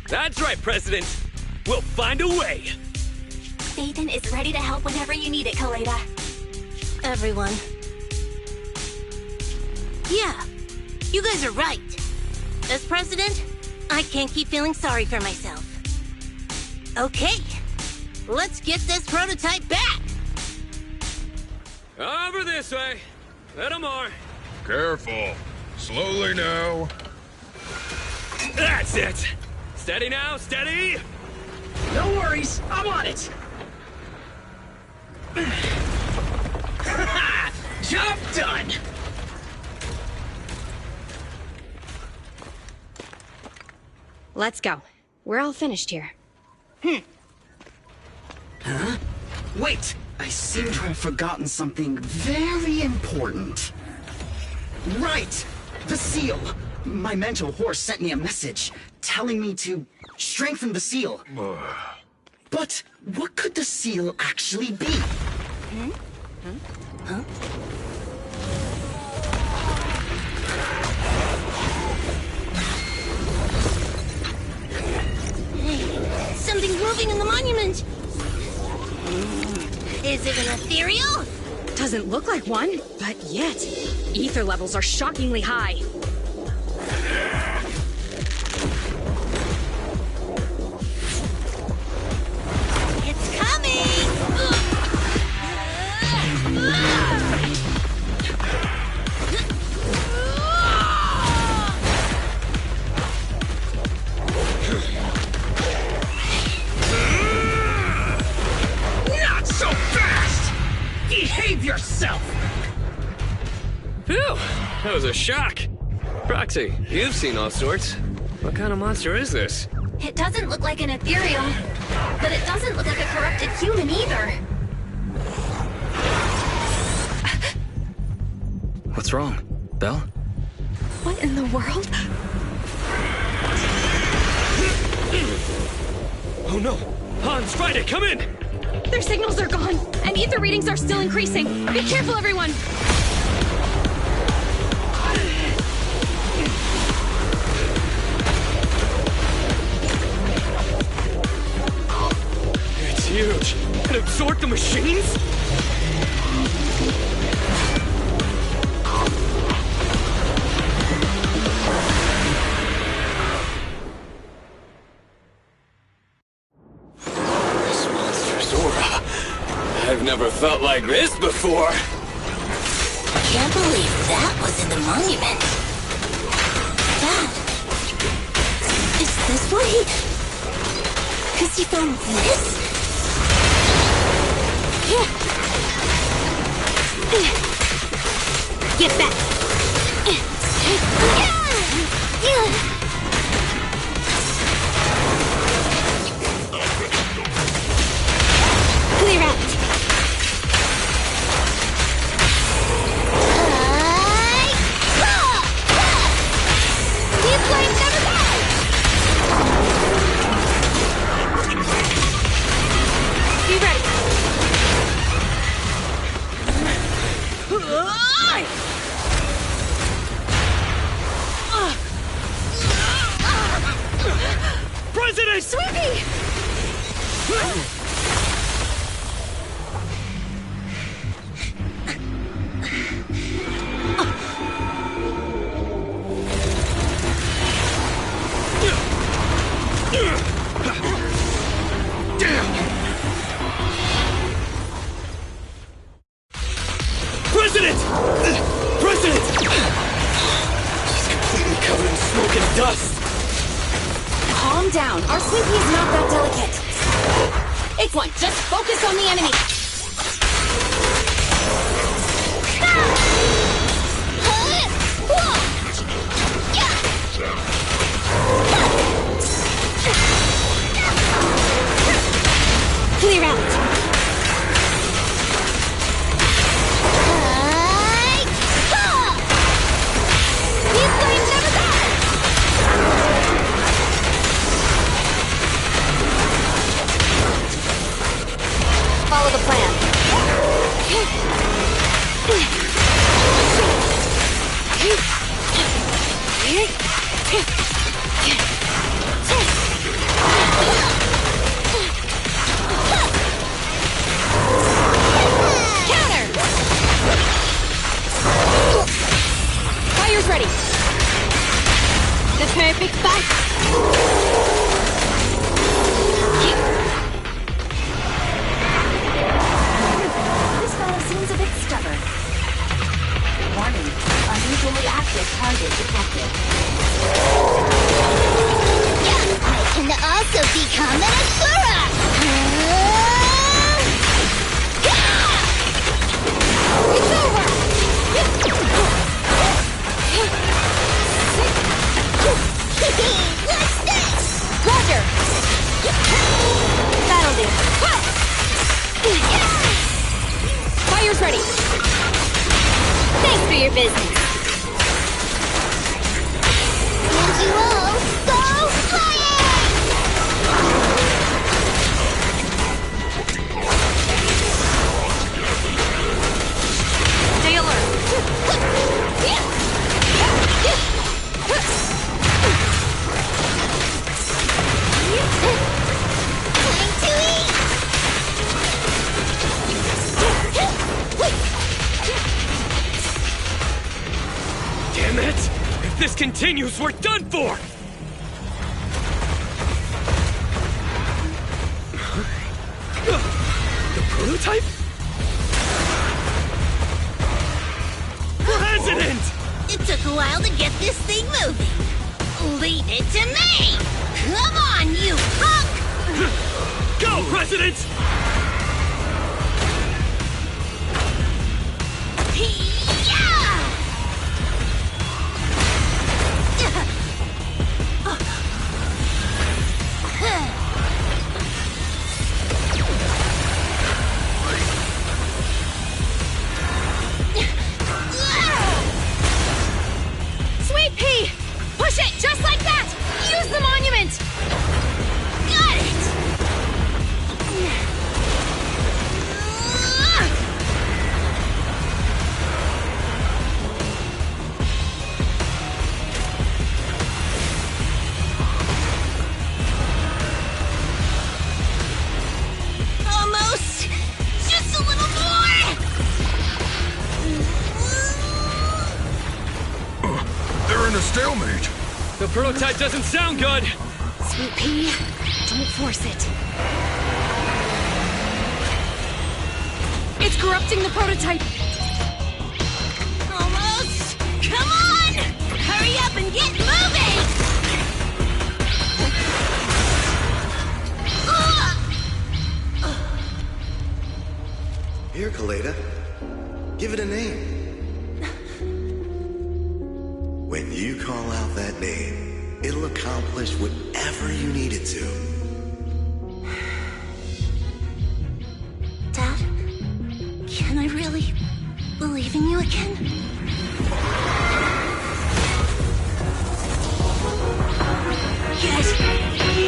[SPEAKER 14] That's right, President. We'll find a way.
[SPEAKER 2] Satan is ready to help whenever you need it, Kaleda.
[SPEAKER 8] Everyone. Yeah, you guys are right. As president, I can't keep feeling sorry for myself. Okay, let's get this prototype back!
[SPEAKER 14] Over this way. Little more.
[SPEAKER 7] Careful. Slowly now.
[SPEAKER 14] Ah! That's it! Steady now, steady!
[SPEAKER 13] No worries, I'm on it! Job done!
[SPEAKER 10] Let's go. We're all finished here.
[SPEAKER 13] Huh? Wait! I seem to have forgotten something very important. Right! The seal! My mentor horse sent me a message telling me to strengthen the seal. But what could the seal actually be? Huh?
[SPEAKER 8] Hey, something's moving in the monument! Is it an ethereal?
[SPEAKER 10] Doesn't look like one, but yet, ether levels are shockingly high.
[SPEAKER 8] It's coming!
[SPEAKER 13] Not so fast! Behave yourself!
[SPEAKER 9] Phew! That was a shock. Roxy, you've seen all sorts. What kind of monster is this?
[SPEAKER 2] It doesn't look like an ethereal, but it doesn't look like a corrupted human either.
[SPEAKER 11] What's wrong? Belle?
[SPEAKER 10] What in the world?
[SPEAKER 14] Oh no! Hans, Friday, come in!
[SPEAKER 10] Their signals are gone, and ether readings are still increasing. Be careful, everyone!
[SPEAKER 14] It's huge! It absorbed the machines?
[SPEAKER 9] This monstrous aura. I've never felt like this before.
[SPEAKER 8] Can't believe that was in the monument. Dad, is this what he... Has he found this? Get back! Clear out! These flames never die! Be ready!
[SPEAKER 14] President!
[SPEAKER 10] Sweepy!
[SPEAKER 14] President! President! She's completely covered in smoke and dust!
[SPEAKER 10] Calm down. Our Sweepy is not that delicate. It's one. Just focus on the enemy.
[SPEAKER 8] Clear out! These flames never die! Follow the plan. Counter! Fire's ready. The perfect spot.
[SPEAKER 12] This fellow seems a bit stubborn. Warning, unusually active target detected.
[SPEAKER 1] business.
[SPEAKER 5] And you all go flying!
[SPEAKER 8] Stay alert.
[SPEAKER 5] Time to eat!
[SPEAKER 14] Damn it! If this continues, we're done for! The prototype? President!
[SPEAKER 8] It took a while to get this thing moving. Leave it to me! Come on, you punk!
[SPEAKER 14] Go, President!
[SPEAKER 10] Sweet pea! Push it just like that! Use the monument!
[SPEAKER 8] Got it! Almost! Just a little more!
[SPEAKER 7] They're in a stalemate.
[SPEAKER 14] The prototype doesn't sound good!
[SPEAKER 10] Sweet pea, don't force it. It's corrupting the prototype!
[SPEAKER 8] Almost! Come on! Hurry up and get moving!
[SPEAKER 15] Here, Kaleda. Give it a name. When you call out that name, it'll accomplish whatever you need it to.
[SPEAKER 8] Dad, can I really believe in you again? Get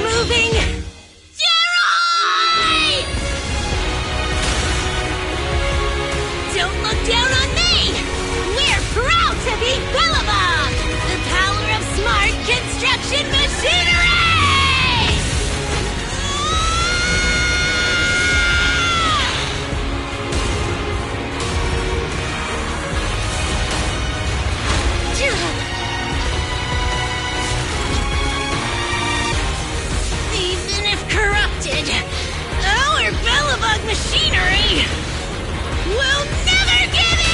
[SPEAKER 8] moving! Jerry! Don't look down on me! We're proud to be Bellabog! The power of smart construction machinery! Even if corrupted, our Bellabog machinery will never give in!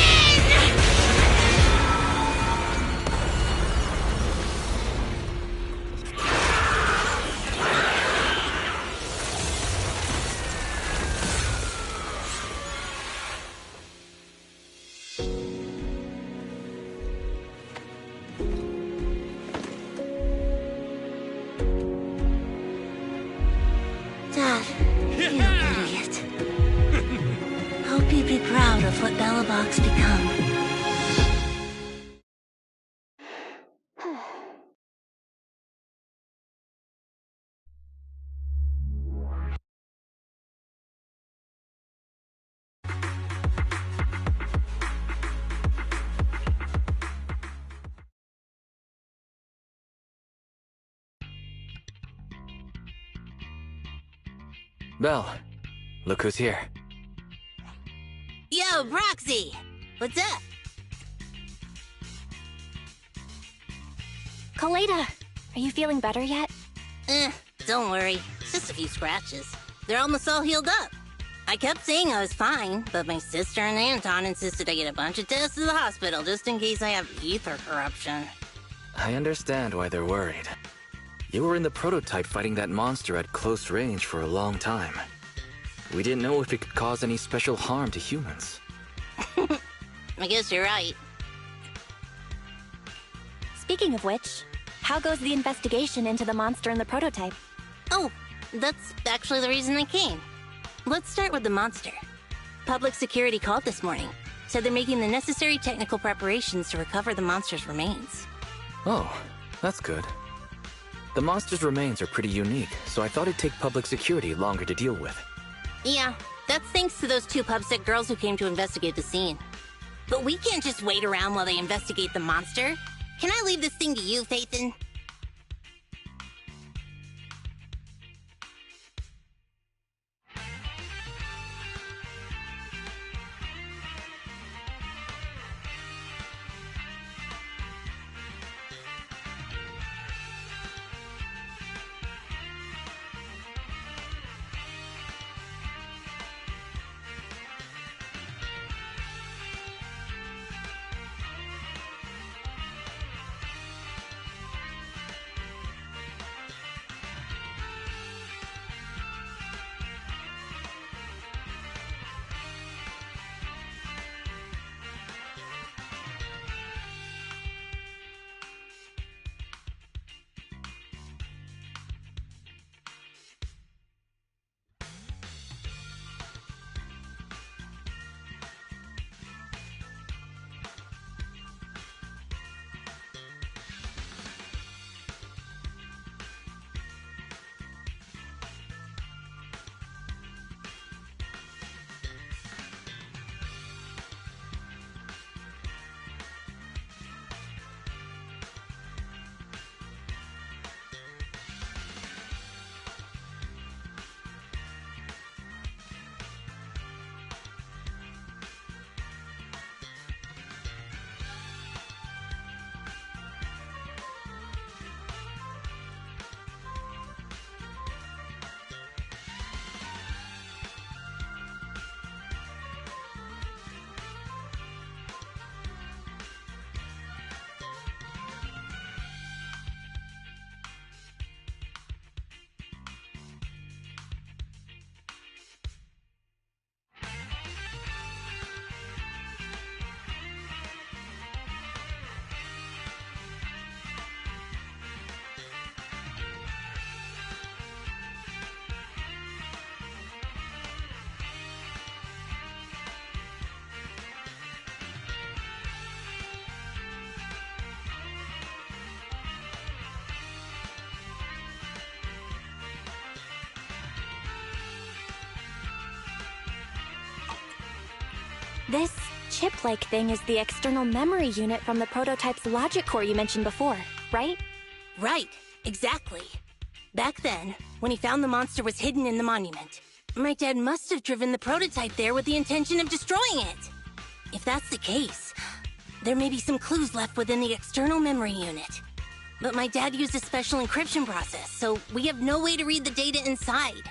[SPEAKER 8] Dad, you idiot. Hope you'd be proud of what Bellabog's become.
[SPEAKER 11] Belle, look who's here.
[SPEAKER 8] Yo, Proxy! What's up?
[SPEAKER 2] Kaleda, are you feeling better yet?
[SPEAKER 8] Don't worry. It's just a few scratches. They're almost all healed up. I kept saying I was fine, but my sister and Anton insisted I get a bunch of tests at the hospital just in case I have ether corruption.
[SPEAKER 11] I understand why they're worried. You were in the prototype fighting that monster at close range for a long time. We didn't know if it could cause any special harm to humans.
[SPEAKER 8] I guess you're right.
[SPEAKER 2] Speaking of which, how goes the investigation into the monster in the prototype?
[SPEAKER 8] Oh, that's actually the reason I came. Let's start with the monster. Public security called this morning. Said they're making the necessary technical preparations to recover the monster's remains.
[SPEAKER 11] Oh, that's good. The monster's remains are pretty unique, so I thought it'd take public security longer to deal with.
[SPEAKER 8] Yeah, that's thanks to those 2 pubsec girls who came to investigate the scene. But we can't just wait around while they investigate the monster. Can I leave this thing to you, Phaethon?
[SPEAKER 2] This chip-like thing is the external memory unit from the prototype's logic core you mentioned before, right?
[SPEAKER 8] Right, exactly. Back then, when he found the monster was hidden in the monument, my dad must have driven the prototype there with the intention of destroying it. If that's the case, there may be some clues left within the external memory unit. But my dad used a special encryption process, so we have no way to read the data inside.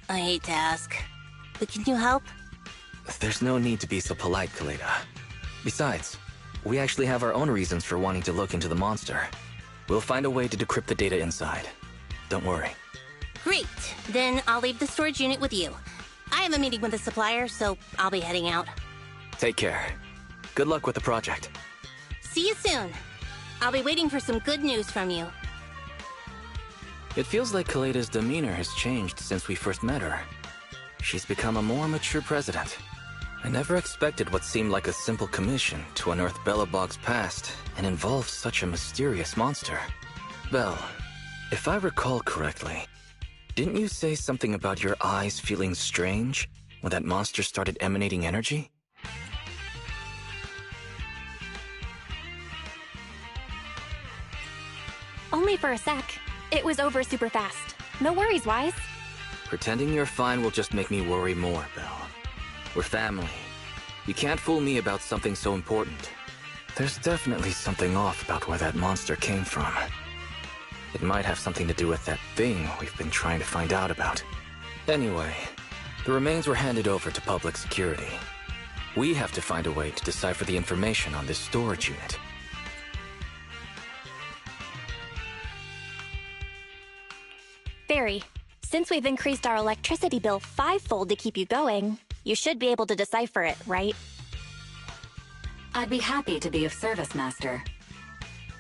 [SPEAKER 8] I hate to ask, but can you help?
[SPEAKER 11] There's no need to be so polite, Kaleda. Besides, we actually have our own reasons for wanting to look into the monster. We'll find a way to decrypt the data inside. Don't worry.
[SPEAKER 8] Great, then I'll leave the storage unit with you. I have a meeting with a supplier, so I'll be heading out.
[SPEAKER 11] Take care. Good luck with the project.
[SPEAKER 8] See you soon. I'll be waiting for some good news from you.
[SPEAKER 11] It feels like Kaleda's demeanor has changed since we first met her. She's become a more mature president. I never expected what seemed like a simple commission to unearth Belobog's past and involve such a mysterious monster. Belle, if I recall correctly, didn't you say something about your eyes feeling strange when that monster started emanating energy?
[SPEAKER 2] Only for a sec. It was over super fast. No worries, Wise.
[SPEAKER 11] Pretending you're fine will just make me worry more, Belle. We're family. You can't fool me about something so important. There's definitely something off about where that monster came from. It might have something to do with that thing we've been trying to find out about. Anyway, the remains were handed over to public security. We have to find a way to decipher the information on this storage unit.
[SPEAKER 2] Barry, since we've increased our electricity bill 5-fold to keep you going, you should be able to decipher it, right?
[SPEAKER 12] I'd be happy to be of service, Master.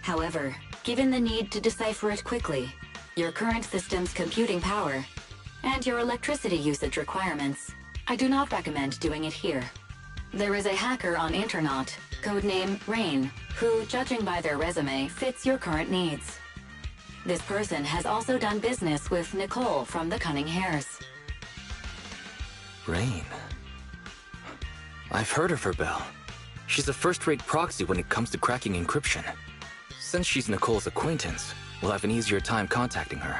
[SPEAKER 12] However, given the need to decipher it quickly, your current system's computing power, and your electricity usage requirements, I do not recommend doing it here. There is a hacker on Internaut, codename Rain, who, judging by their resume, fits your current needs. This person has also done business with Nicole from the Cunning Hares.
[SPEAKER 11] Rain. I've heard of her, Belle. She's a first-rate proxy when it comes to cracking encryption. Since she's Nicole's acquaintance, we'll have an easier time contacting her.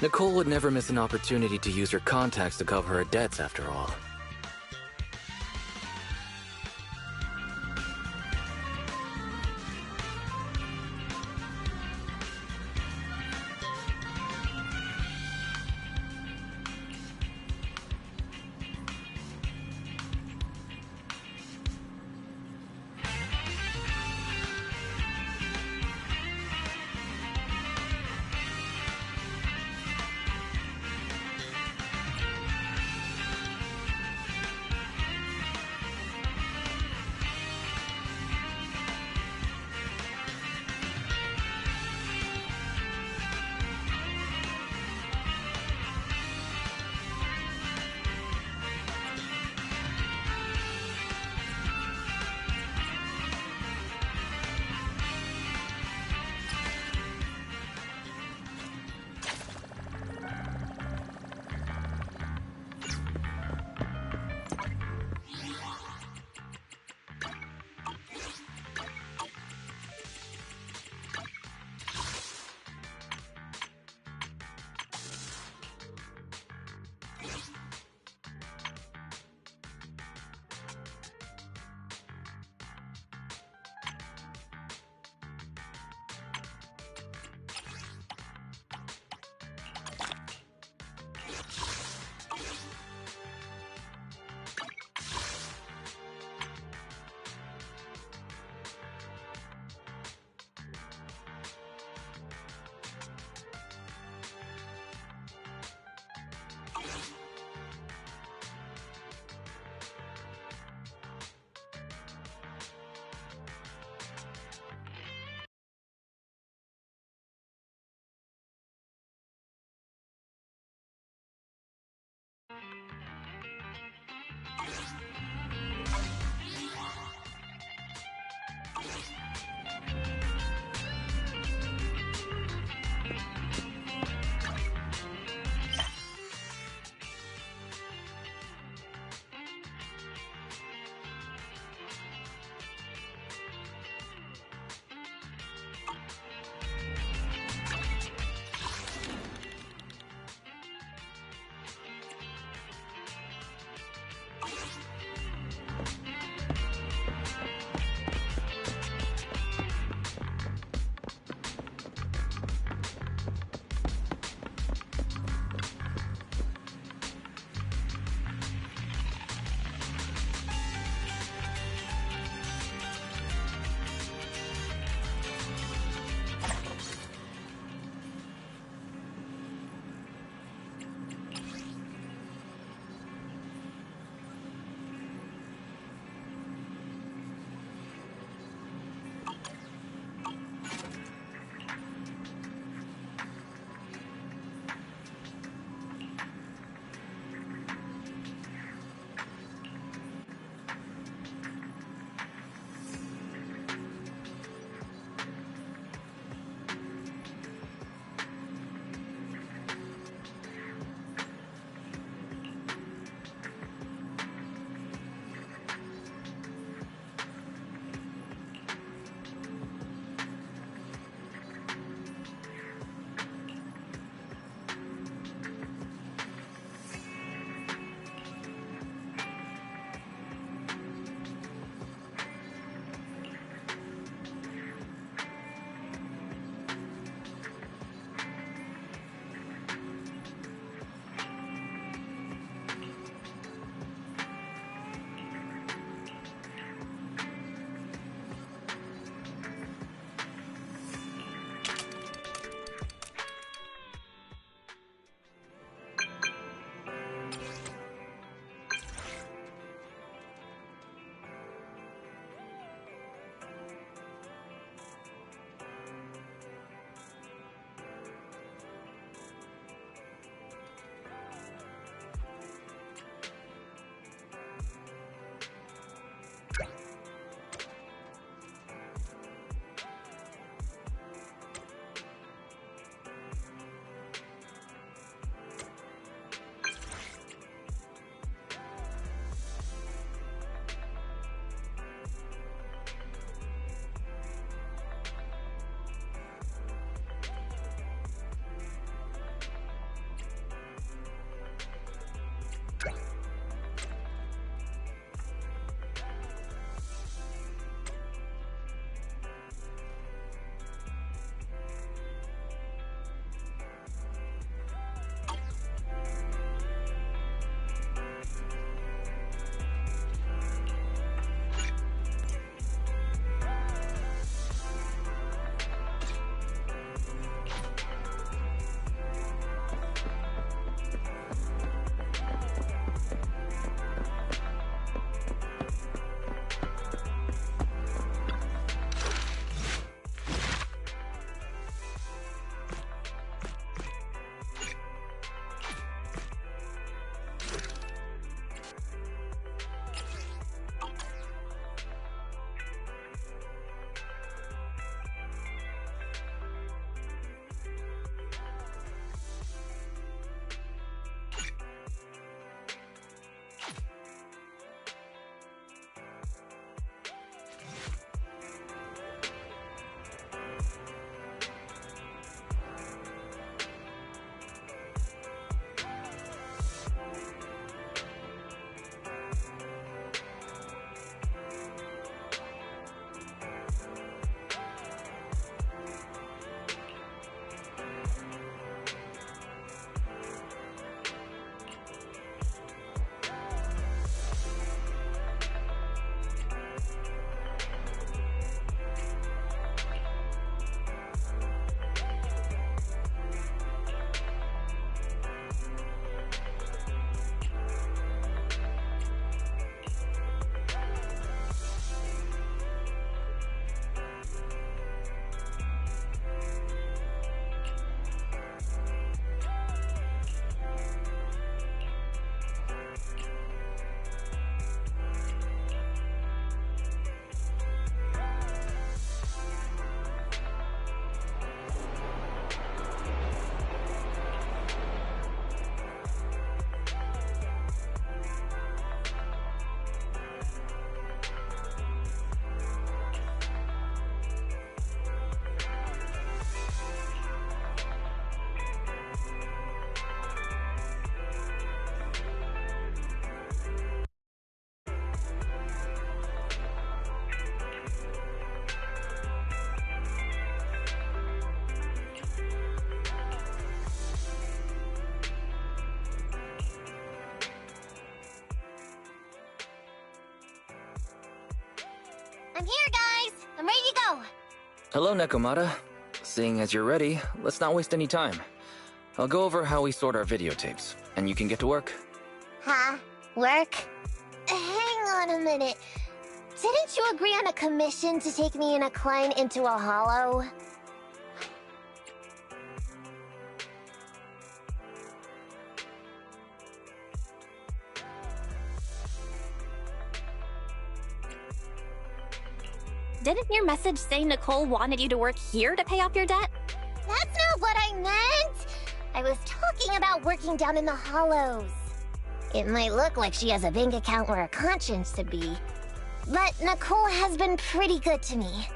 [SPEAKER 11] Nicole would never miss an opportunity to use her contacts to cover her debts, after all.
[SPEAKER 5] I'm here, guys! I'm ready to go!
[SPEAKER 11] Hello, Nekomata. Seeing as you're ready, let's not waste any time. I'll go over how we sort our videotapes, and you can get to work.
[SPEAKER 5] Huh? Work? Hang on a minute. Didn't you agree on a commission to take me and a client into a hollow?
[SPEAKER 2] Didn't your message say Nicole wanted you to work here to pay off your debt?
[SPEAKER 5] That's not what I meant! I was talking about working down in the hollows. It might look like she has a bank account or a conscience to be, but Nicole has been pretty good to me.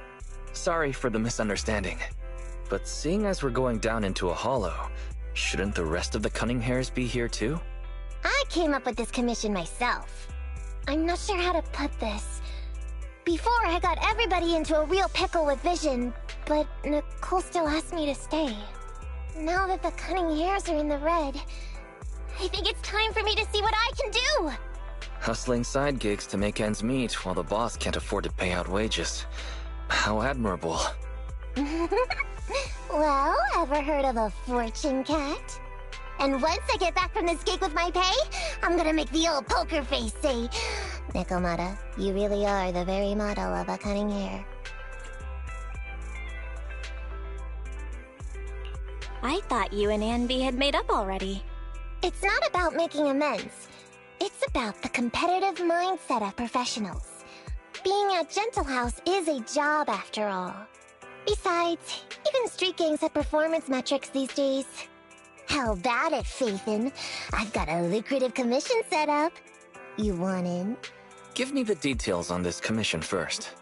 [SPEAKER 11] Sorry for the misunderstanding, but seeing as we're going down into a hollow, shouldn't the rest of the Cunning Hairs be here too?
[SPEAKER 5] I came up with this commission myself. I'm not sure how to put this. Before, I got everybody into a real pickle with Vision, but Nicole still asked me to stay. Now that the Cunning Hairs are in the red, I think it's time for me to see what I can do!
[SPEAKER 11] Hustling side gigs to make ends meet while the boss can't afford to pay out wages. How admirable.
[SPEAKER 5] Well, ever heard of a fortune cat? And once I get back from this gig with my pay, I'm gonna make the old poker face say, Nekomata, you really are the very model of a cunning hair.
[SPEAKER 2] I thought you and Anby had made up already.
[SPEAKER 5] It's not about making amends. It's about the competitive mindset of professionals. Being at Gentle House is a job after all. Besides, even street gangs have performance metrics these days. How about it, Faithin? I've got a lucrative commission set up. You want in?
[SPEAKER 11] Give me the details on this commission first.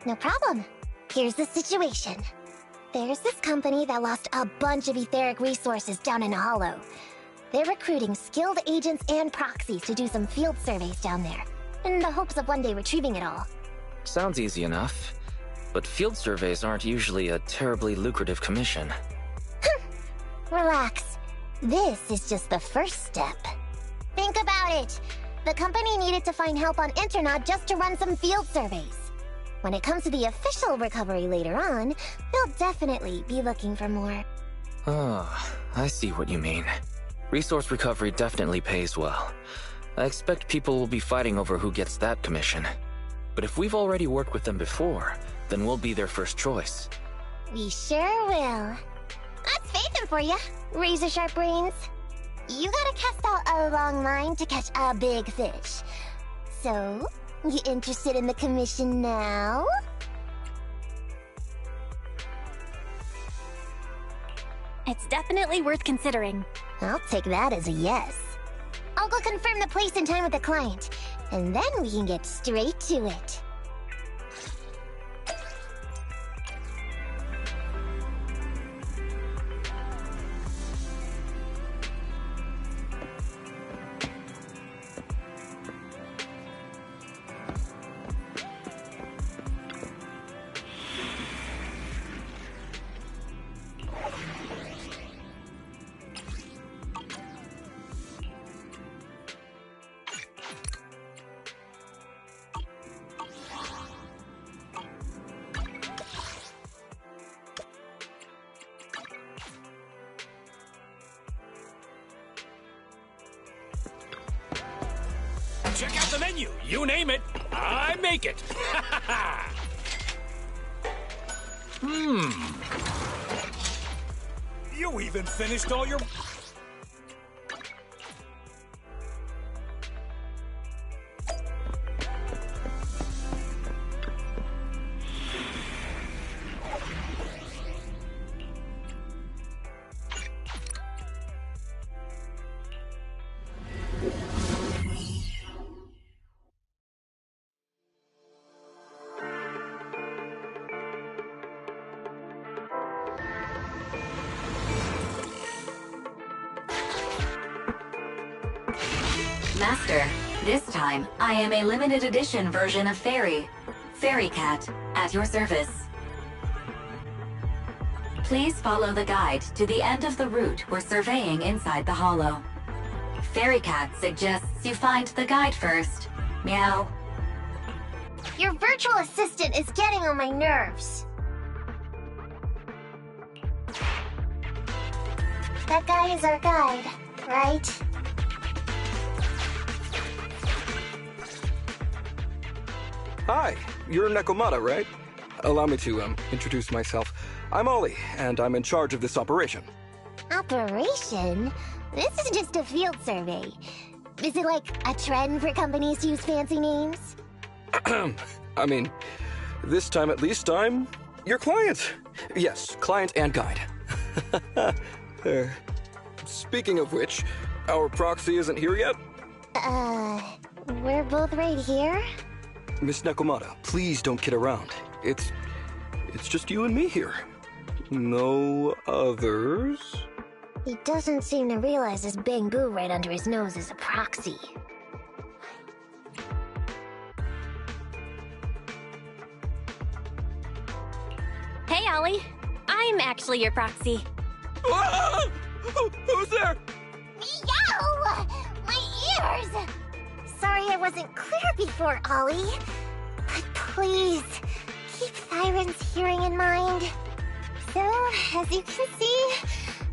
[SPEAKER 5] No problem. Here's the situation. There's this company that lost a bunch of etheric resources down in a hollow. They're recruiting skilled agents and proxies to do some field surveys down there, in the hopes of one day retrieving it all.
[SPEAKER 11] Sounds easy enough, but field surveys aren't usually a terribly lucrative commission.
[SPEAKER 5] Relax. This is just the first step. Think about it. The company needed to find help on Internaut just to run some field surveys. When it comes to the official recovery later on, they'll definitely be looking for more.
[SPEAKER 11] Ah, I see what you mean. Resource recovery definitely pays well. I expect people will be fighting over who gets that commission. But if we've already worked with them before, then we'll be their first choice.
[SPEAKER 5] We sure will. That's Faithin for you, razor-sharp brains. You gotta cast out a long line to catch a big fish. So, you interested in the commission now?
[SPEAKER 2] It's definitely worth considering.
[SPEAKER 5] I'll take that as a yes. I'll go confirm the place and time with the client, and then we can get straight to it.
[SPEAKER 4] Check out the menu. You name it, I make it. You even finished all your...
[SPEAKER 12] Master, this time, I am a limited edition version of Fairy Cat, at your service. Please follow the guide to the end of the route we're surveying inside the hollow. Fairy Cat suggests you find the guide first. Meow.
[SPEAKER 5] Your virtual assistant is getting on my nerves. That guy is our guide, right?
[SPEAKER 16] Hi, you're Nekomata, right? Allow me to, introduce myself. I'm Ollie, and I'm in charge of this operation.
[SPEAKER 5] Operation? This is just a field survey. Is it like a trend for companies to use fancy names?
[SPEAKER 16] I mean, this time at least I'm your client. Yes, client and guide. Speaking of which, our proxy isn't here yet?
[SPEAKER 5] We're both right here?
[SPEAKER 16] Miss Nekomata, please don't kid around. It's just you and me here. No others?
[SPEAKER 5] He doesn't seem to realize this bamboo right under his nose is a proxy.
[SPEAKER 2] Hey, Ollie. I'm actually your proxy.
[SPEAKER 16] Who's there?
[SPEAKER 5] Meow! My ears! Sorry I wasn't clear before, Ollie. But please, keep Thyron's hearing in mind. So, as you can see,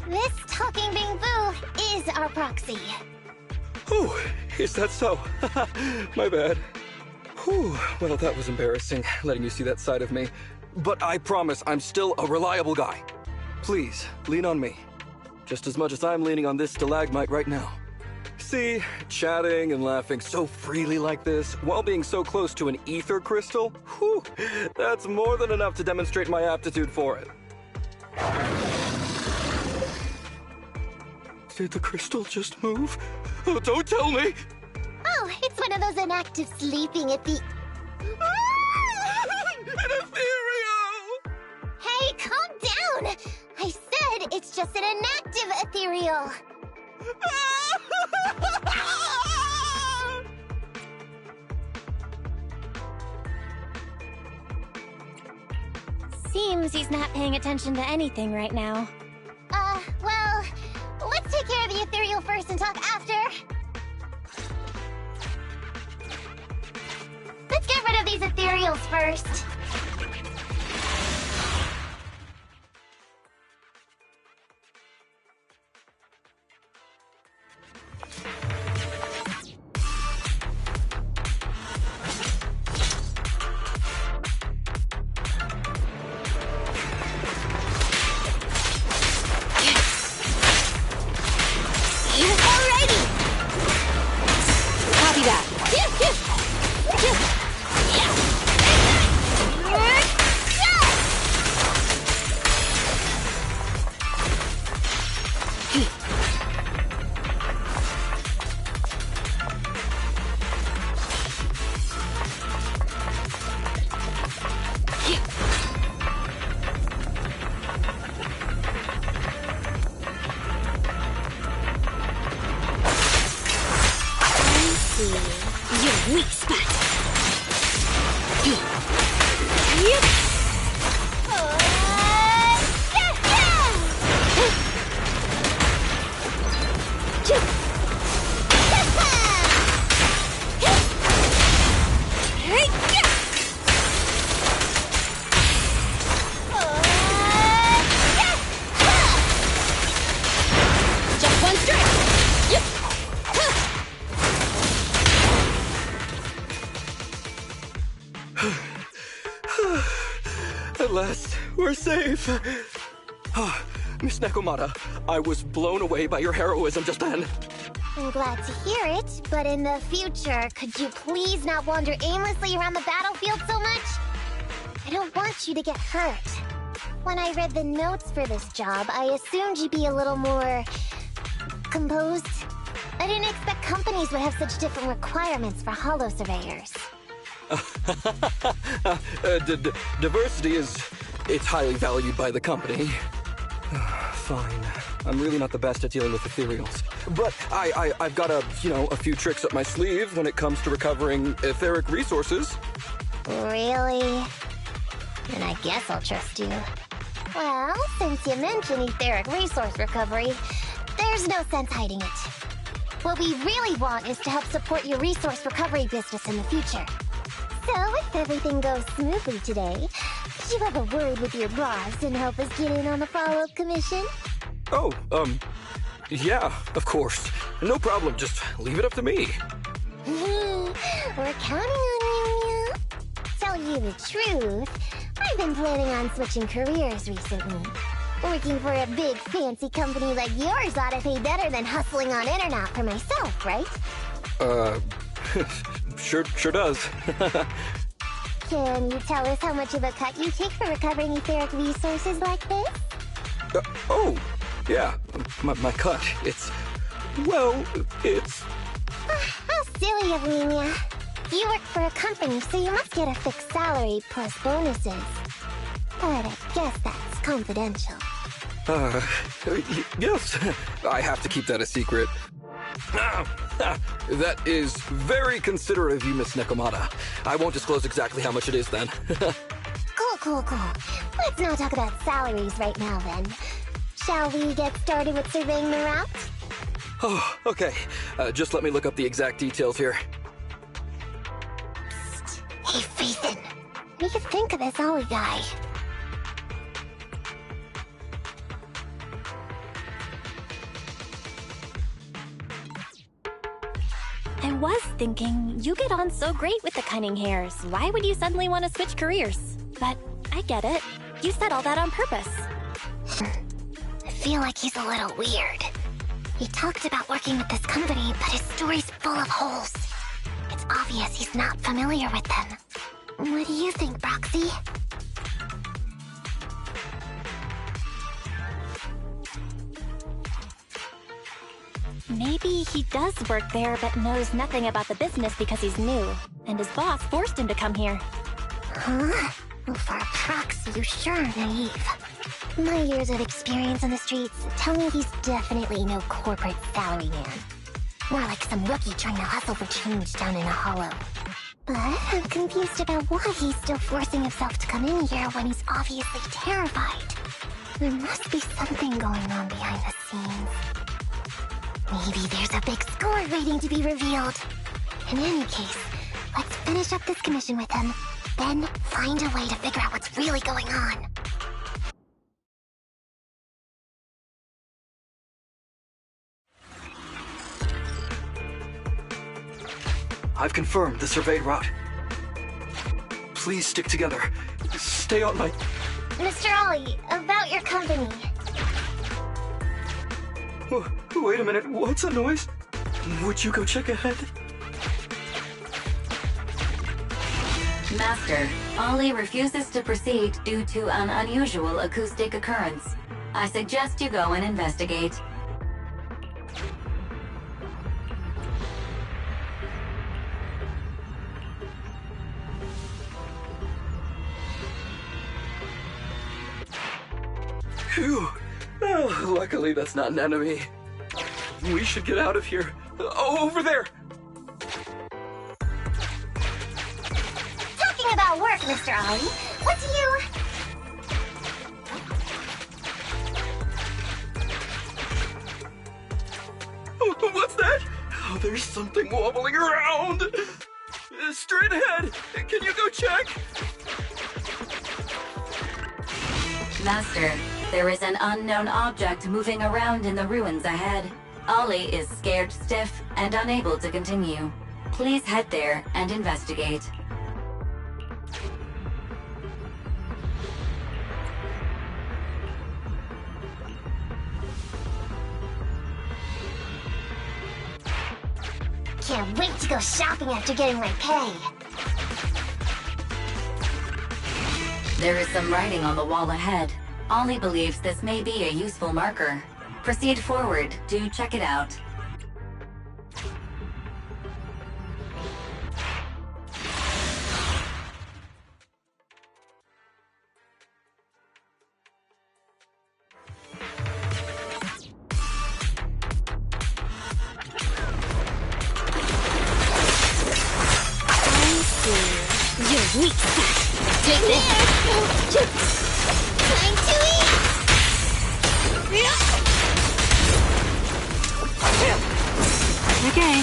[SPEAKER 5] this talking bamboo is our proxy.
[SPEAKER 16] Oh, is that so? My bad. Whew, well, that was embarrassing, letting you see that side of me. But I promise I'm still a reliable guy. Please, lean on me. Just as much as I'm leaning on this stalagmite right now. See, chatting and laughing so freely like this, while being so close to an ether crystal, whew, that's more than enough to demonstrate my aptitude for it. Did the crystal just move? Oh, don't tell me!
[SPEAKER 5] Oh, it's one of those inactive sleeping at the...
[SPEAKER 16] An ethereal!
[SPEAKER 5] Hey, calm down! I said it's just an inactive ethereal.
[SPEAKER 2] Seems he's not paying attention to anything right now.
[SPEAKER 5] Well, let's take care of the ethereal first and talk after. Let's get rid of these ethereals first.
[SPEAKER 16] At last, we're safe. Miss Nekomata, I was blown away by your heroism just then.
[SPEAKER 5] I'm glad to hear it, but in the future, could you please not wander aimlessly around the battlefield so much? I don't want you to get hurt. When I read the notes for this job, I assumed you'd be a little more... composed. I didn't expect companies would have such different requirements for holo surveyors.
[SPEAKER 16] Diversity it's highly valued by the company. Fine. I'm really not the best at dealing with ethereals. But I've got a few tricks up my sleeve when it comes to recovering etheric resources.
[SPEAKER 5] Really? Then I guess I'll trust you. Well, since you mentioned etheric resource recovery, there's no sense hiding it. What we really want is to help support your resource recovery business in the future. So, if everything goes smoothly today, could you have a word with your boss and help us get in on the follow-up commission?
[SPEAKER 16] Oh, yeah, of course. No problem, just leave it up to me.
[SPEAKER 5] We're counting on you, Mia. Tell you the truth, I've been planning on switching careers recently. Working for a big fancy company like yours ought to pay better than hustling on internet for myself, right?
[SPEAKER 16] Sure does.
[SPEAKER 5] Can you tell us how much of a cut you take for recovering etheric resources like this?
[SPEAKER 16] Oh, yeah, my cut, well, it's...
[SPEAKER 5] How silly of me, Mia. You work for a company, so you must get a fixed salary plus bonuses. But I guess that's confidential.
[SPEAKER 16] Yes, I have to keep that a secret. That is very considerate of you, Miss Nekomata. I won't disclose exactly how much it is then.
[SPEAKER 5] Cool. Let's not talk about salaries right now then. Shall we get started with surveying the route?
[SPEAKER 16] Oh, okay. Just let me look up the exact details here.
[SPEAKER 5] Psst. Hey, Ethan. What do you think of this Ollie guy?
[SPEAKER 2] I was thinking, you get on so great with the cunning hairs. Why would you suddenly want to switch careers? But I get it. You said all that on purpose.
[SPEAKER 5] I feel like he's a little weird. He talked about working with this company, but his story's full of holes. It's obvious he's not familiar with them. What do you think, Broxy?
[SPEAKER 2] Maybe he does work there but knows nothing about the business because he's new, and his boss forced him to come here.
[SPEAKER 5] Huh? Well, for a proxy, you sure are naive. My years of experience on the streets tell me he's definitely no corporate salary man. More like some rookie trying to hustle for change down in a hollow. But I'm confused about why he's still forcing himself to come in here when he's obviously terrified. There must be something going on behind the scenes. Maybe there's a big score waiting to be revealed. In any case, let's finish up this commission with him, then find a way to figure out what's really going on.
[SPEAKER 16] I've confirmed the surveyed route. Please stick together. Stay on my...
[SPEAKER 5] Mr. Ollie, about your company.
[SPEAKER 16] Wait a minute, what's that noise? Would you go check ahead?
[SPEAKER 12] Master, Ollie refuses to proceed due to an unusual acoustic occurrence. I suggest you go and investigate.
[SPEAKER 16] Phew. Oh, luckily that's not an enemy. We should get out of here. Over there!
[SPEAKER 5] Talking about work, Mr. Ollie, what do you...
[SPEAKER 16] What's that? Oh, there's something wobbling around! Straight ahead! Can you go check?
[SPEAKER 12] Master, there is an unknown object moving around in the ruins ahead. Ollie is scared stiff and unable to continue. Please head there and investigate.
[SPEAKER 5] Can't wait to go shopping after getting my pay.
[SPEAKER 12] There is some writing on the wall ahead. Ollie believes this may be a useful marker. Proceed forward to check it out.
[SPEAKER 1] You're weak, take this. Time to eat. Okay.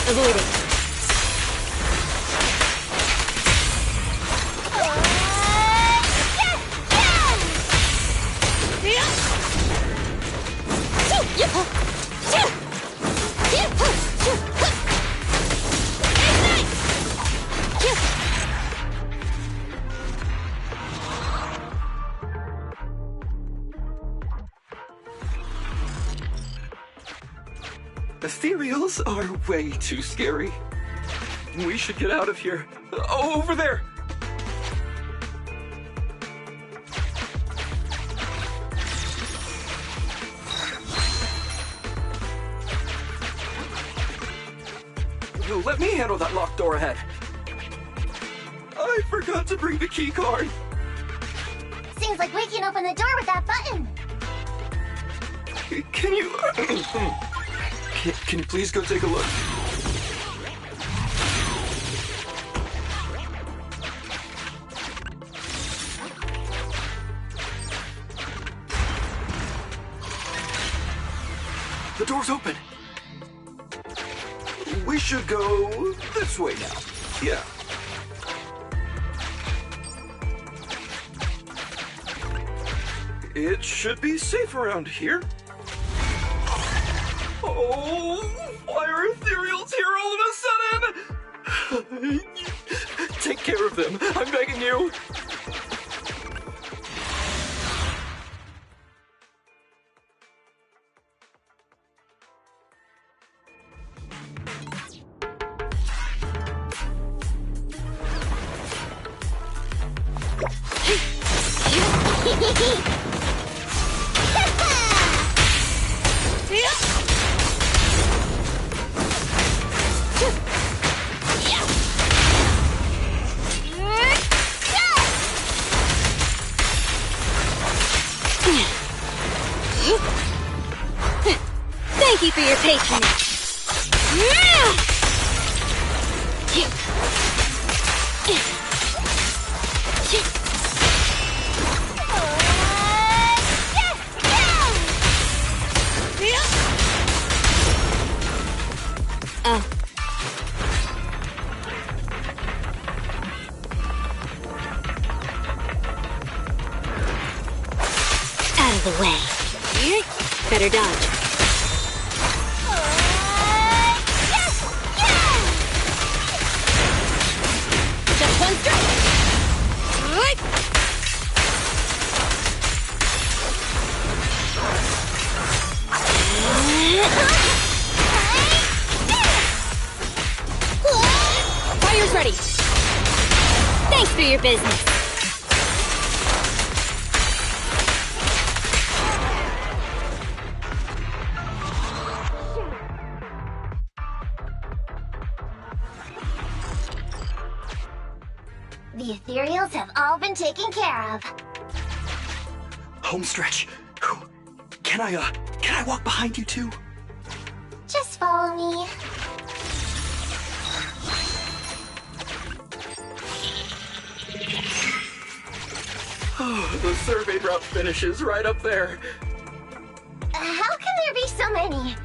[SPEAKER 1] Avoiding.
[SPEAKER 16] Ethereals are way too scary. We should get out of here. Oh, over there! Let me handle that locked door ahead. I forgot to bring the key card.
[SPEAKER 5] Seems like we can open the door with that button.
[SPEAKER 16] Can you... Can you please go take a look? The door's open. We should go this way now. Yeah. It should be safe around here. Oh, why are ethereals here all of a sudden? Take care of them. I'm begging you.
[SPEAKER 1] Thank you for your patronage. Out of the way. Better dodge. Just one strike. Fire's ready. Thanks for your business.
[SPEAKER 5] The ethereals have all been taken care of.
[SPEAKER 13] Home stretch. Can I walk behind you too?
[SPEAKER 5] Just follow me.
[SPEAKER 16] Oh, the survey route finishes right up there.
[SPEAKER 5] How can there be so many?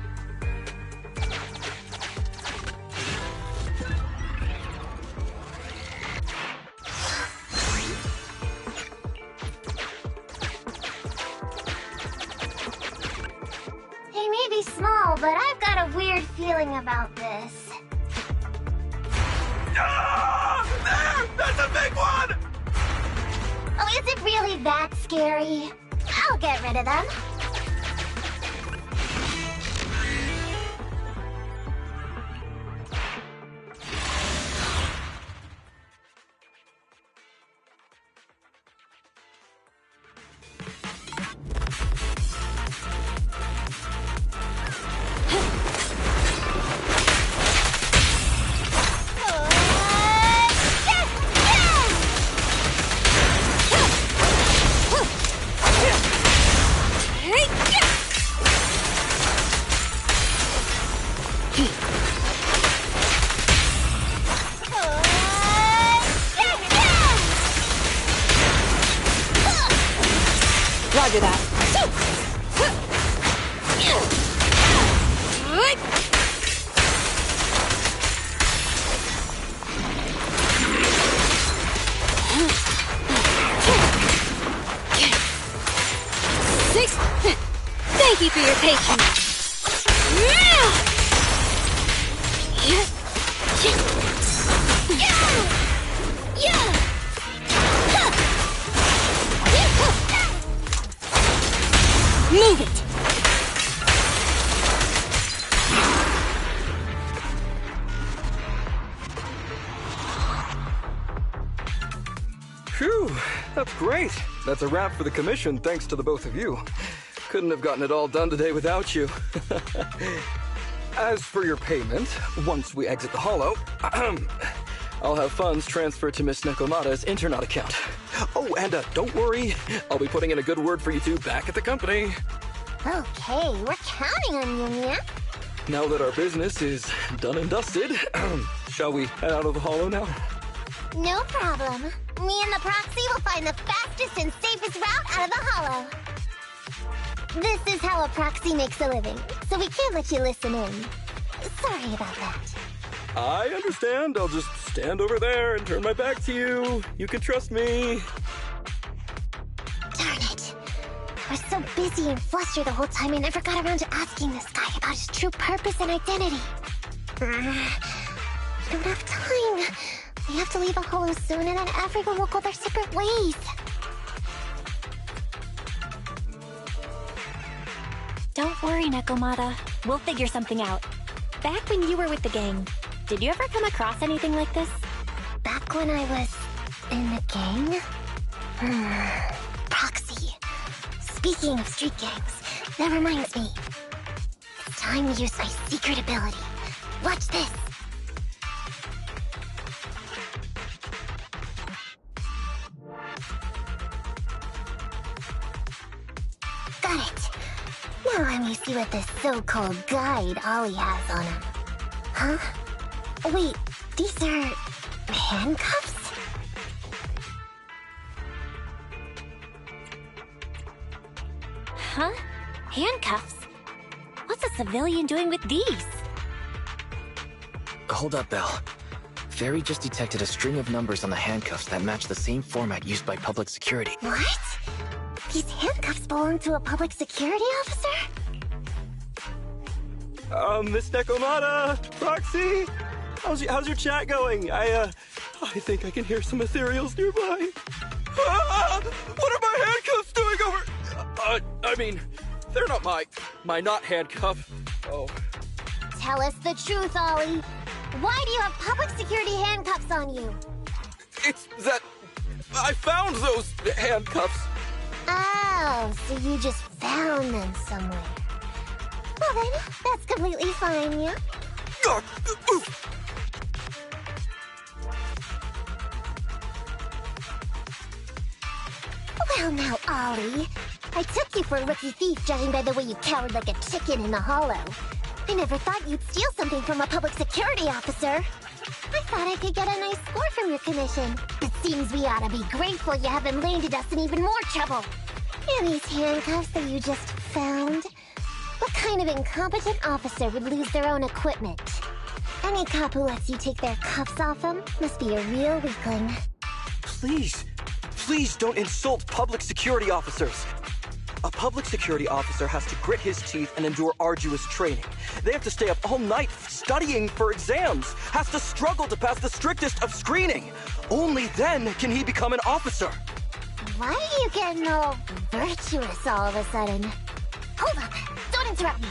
[SPEAKER 5] They may be small, but I've got a weird feeling about this.
[SPEAKER 16] Ah! There! That's a big one!
[SPEAKER 5] Oh, is it really that scary? I'll get rid of them.
[SPEAKER 1] PT6. Thank you for your patience. Move it!
[SPEAKER 16] Phew, that's great. That's a wrap for the commission, thanks to the both of you. Couldn't have gotten it all done today without you. As for your payment, once we exit the Hollow, I'll have funds transferred to Miss Nekomata's Internet account. Oh, and don't worry, I'll be putting in a good word for you two back at the company.
[SPEAKER 5] Okay, we're counting on you, Mia.
[SPEAKER 16] Now that our business is done and dusted, shall we head out of the Hollow now?
[SPEAKER 5] No problem. Me and the proxy will find the fastest and safest route out of the Hollow. This is how a proxy makes a living, so we can't let you listen in. Sorry about that.
[SPEAKER 16] I understand. I'll just stand over there and turn my back to you. You can trust me.
[SPEAKER 5] Darn it. I was so busy and flustered the whole time I never got around to asking this guy about his true purpose and identity. We don't have time. We have to leave the Hollow soon and then everyone will go their separate ways.
[SPEAKER 2] Don't worry, Nekomata. We'll figure something out. Back when you were with the gang, did you ever come across anything like this?
[SPEAKER 5] Back when I was in the gang? Proxy. Speaking of street gangs, that reminds me. It's time to use my secret ability. Watch this. Got it. Now let me see what this so-called guide Ollie has on him. Huh? Wait, these are handcuffs?
[SPEAKER 2] Huh? Handcuffs? What's a civilian doing with these?
[SPEAKER 11] Hold up, Belle. Fairy just detected a string of numbers on the handcuffs that match the same format used by public security.
[SPEAKER 5] What? These handcuffs belong to a public security officer?
[SPEAKER 16] Miss Nekomata, Proxy, how's your chat going? I think I can hear some ethereals nearby. What are my handcuffs doing over? I mean, they're not my not handcuff. Oh.
[SPEAKER 5] Tell us the truth, Ollie. Why do you have public security handcuffs on you?
[SPEAKER 16] It's that I found those handcuffs.
[SPEAKER 5] Oh, so you just found them somewhere. Well then, that's completely fine, yeah? Well now, Ollie. I took you for a rookie thief judging by the way you cowered like a chicken in the Hollow. I never thought you'd steal something from a public security officer. I thought I could get a nice score from your commission. It seems we ought to be grateful you haven't landed us in even more trouble. And these handcuffs that you just found? What kind of incompetent officer would lose their own equipment? Any cop who lets you take their cuffs off them must be a real weakling.
[SPEAKER 16] Please don't insult public security officers. A public security officer has to grit his teeth and endure arduous training. They have to stay up all night studying for exams, has to struggle to pass the strictest of screening. Only then can he become an officer.
[SPEAKER 5] Why are you getting all virtuous all of a sudden? Hold up, don't interrupt me.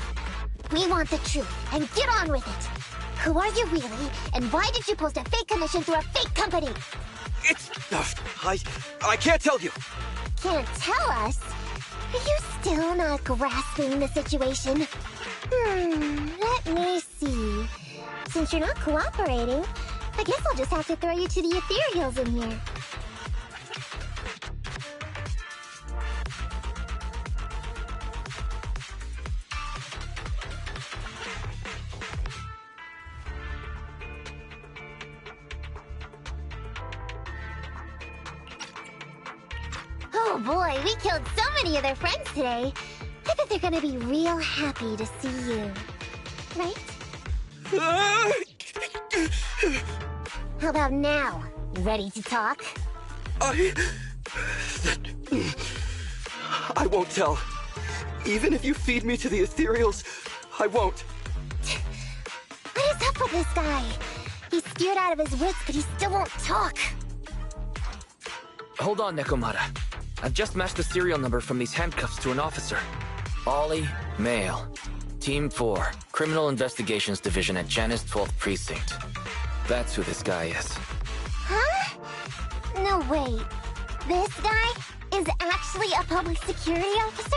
[SPEAKER 5] We want the truth, and get on with it. Who are you really, and why did you post a fake commission through a fake company?
[SPEAKER 16] It's... I can't tell you.
[SPEAKER 5] Can't tell us? Are you still not grasping the situation? Let me see. Since you're not cooperating, I guess I'll just have to throw you to the ethereals in here. Oh boy, we killed so many of their friends today. I bet they're gonna be real happy to see you. Right? How about now? Ready to talk?
[SPEAKER 16] I won't tell. Even if you feed me to the ethereals, I won't.
[SPEAKER 5] What is up with this guy? He's scared out of his wits, but he still won't talk.
[SPEAKER 11] Hold on, Nekomata. I've just matched the serial number from these handcuffs to an officer. Ollie, male. Team 4, Criminal Investigations Division at Janus 12th Precinct. That's who this guy is.
[SPEAKER 5] Huh? No, wait. This guy is actually a public security officer?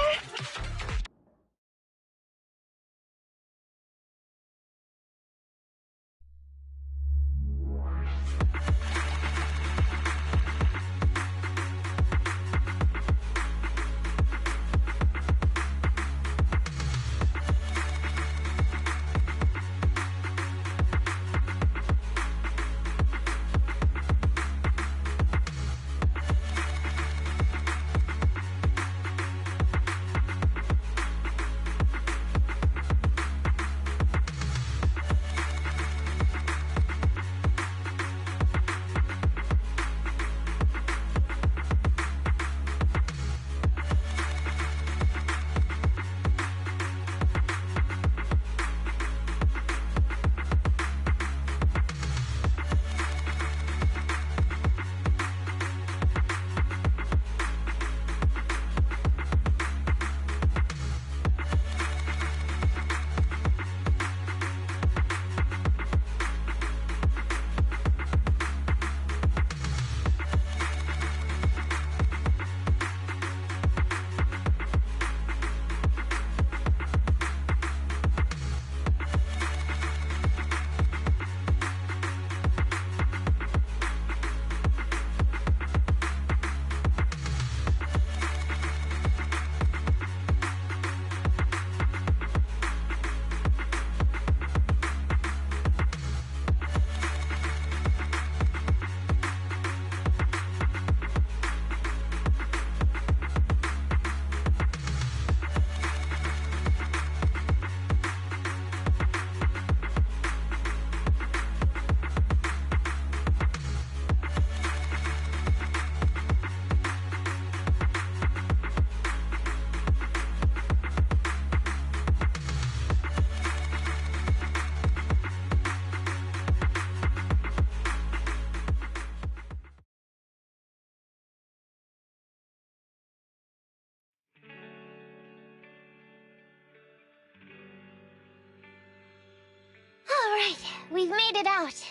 [SPEAKER 5] Alright, we've made it out.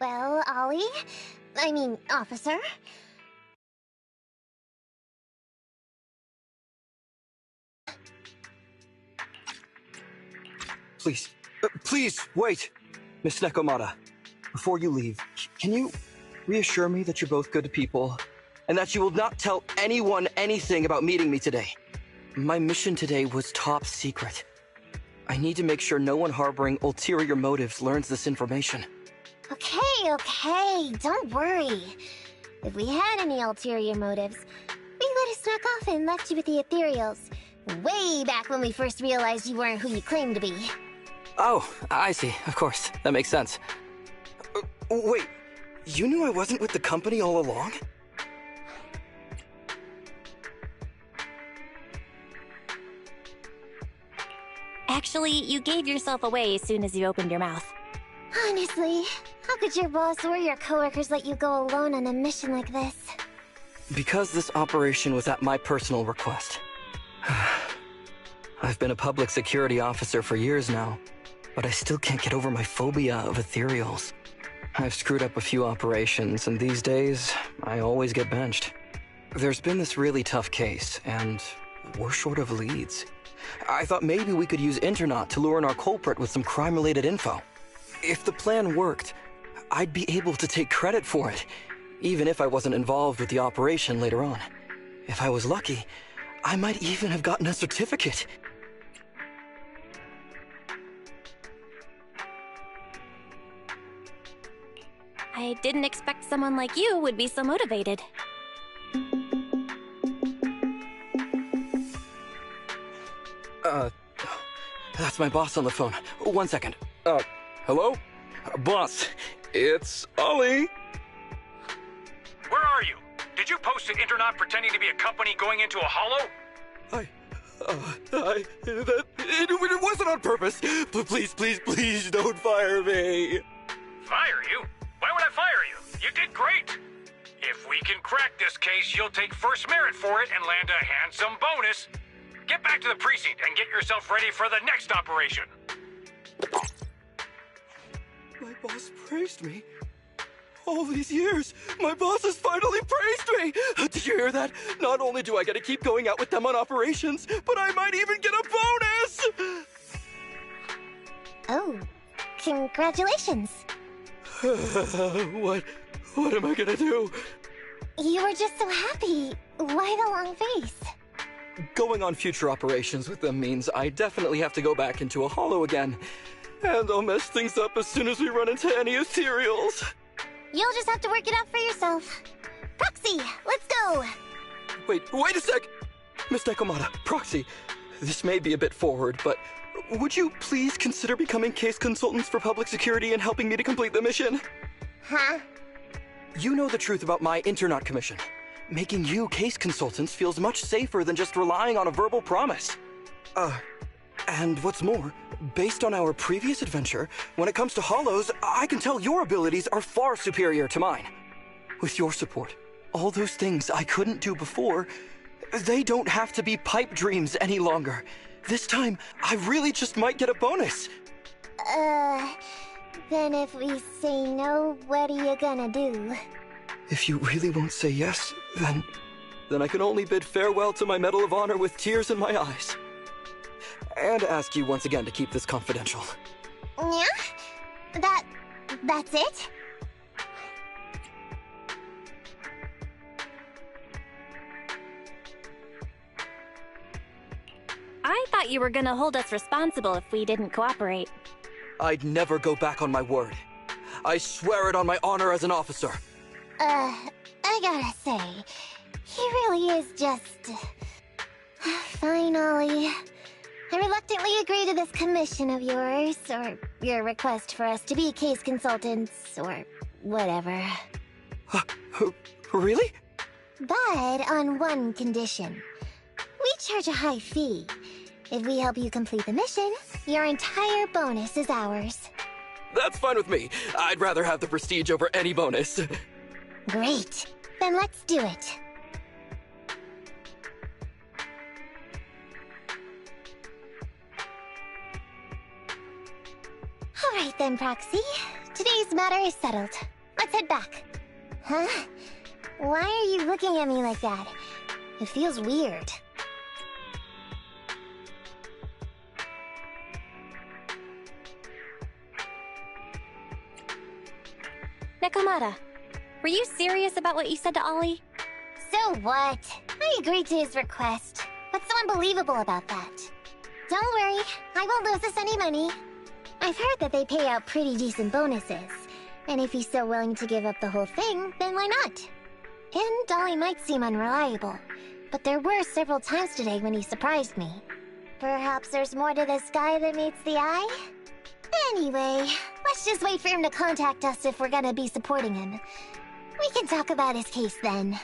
[SPEAKER 5] Well, officer?
[SPEAKER 16] Please, wait! Miss Nekomata, before you leave, can you reassure me that you're both good people, and that you will not tell anyone anything about meeting me today? My mission today was top secret. I need to make sure no one harboring ulterior motives learns this information.
[SPEAKER 5] Okay, don't worry. If we had any ulterior motives, we let it snuck off and left you with the ethereals. Way back when we first realized you weren't who you claimed to be.
[SPEAKER 16] Oh, I see. Of course. That makes sense. Wait, you knew I wasn't with the company all along?
[SPEAKER 2] Actually, you gave yourself away as soon as you opened your mouth.
[SPEAKER 5] Honestly, how could your boss or your coworkers let you go alone on a mission like this?
[SPEAKER 16] Because this operation was at my personal request. I've been a public security officer for years now, but I still can't get over my phobia of ethereals. I've screwed up a few operations, and these days, I always get benched. There's been this really tough case, and we're short of leads. I thought maybe we could use Internaut to lure in our culprit with some crime-related info. If the plan worked, I'd be able to take credit for it, even if I wasn't involved with the operation later on. If I was lucky, I might even have gotten a certificate.
[SPEAKER 2] I didn't expect someone like you would be so motivated.
[SPEAKER 16] That's my boss on the phone. 1 second. Hello? Boss, it's Ollie.
[SPEAKER 4] Where are you? Did you post to Internaut pretending to be a company going into a hollow?
[SPEAKER 16] It wasn't on purpose. Please don't fire me.
[SPEAKER 4] Fire you? Why would I fire you? You did great. If we can crack this case, you'll take first merit for it and land a handsome bonus. Get back to the precinct and get yourself ready for the next operation.
[SPEAKER 16] My boss praised me. All these years, my boss has finally praised me! Did you hear that? Not only do I get to keep going out with them on operations, but I might even get a bonus!
[SPEAKER 5] Oh, congratulations.
[SPEAKER 16] What am I gonna do?
[SPEAKER 5] You were just so happy. Why the long face?
[SPEAKER 16] Going on future operations with them means I definitely have to go back into a hollow again. And I'll mess things up as soon as we run into any ethereals.
[SPEAKER 5] You'll just have to work it out for yourself. Proxy, let's go!
[SPEAKER 16] Wait a sec! Miss Nekomata, Proxy, this may be a bit forward, but would you please consider becoming case consultants for public security and helping me to complete the mission?
[SPEAKER 5] Huh?
[SPEAKER 16] You know the truth about my internaut commission. Making you case consultants feels much safer than just relying on a verbal promise. And what's more, based on our previous adventure, when it comes to hollows, I can tell your abilities are far superior to mine. With your support, all those things I couldn't do before, they don't have to be pipe dreams any longer. This time, I really just might get a bonus.
[SPEAKER 5] Then if we say no, what are you gonna do?
[SPEAKER 16] If you really won't say yes, then I can only bid farewell to my Medal of Honor with tears in my eyes. And ask you once again to keep this confidential.
[SPEAKER 5] Yeah? That's it?
[SPEAKER 2] I thought you were gonna hold us responsible if we didn't cooperate.
[SPEAKER 16] I'd never go back on my word. I swear it on my honor as an officer.
[SPEAKER 5] I gotta say, he really is just... Fine, Ollie. I reluctantly agree to this commission of yours, or your request for us to be case consultants, or whatever.
[SPEAKER 16] Really?
[SPEAKER 5] But on one condition. We charge a high fee. If we help you complete the mission, your entire bonus is ours.
[SPEAKER 16] That's fine with me. I'd rather have the prestige over any bonus.
[SPEAKER 5] Great. Then let's do it. Alright then, Proxy. Today's matter is settled. Let's head back. Huh? Why are you looking at me like that? It feels weird.
[SPEAKER 2] Nekomata, were you serious about what you said to Ollie?
[SPEAKER 5] So what? I agreed to his request. What's so unbelievable about that? Don't worry, I won't lose us any money. I've heard that they pay out pretty decent bonuses. And if he's so willing to give up the whole thing, then why not? And Ollie might seem unreliable, but there were several times today when he surprised me. Perhaps there's more to this guy than meets the eye? Anyway, let's just wait for him to contact us if we're gonna be supporting him. We can talk about his case then.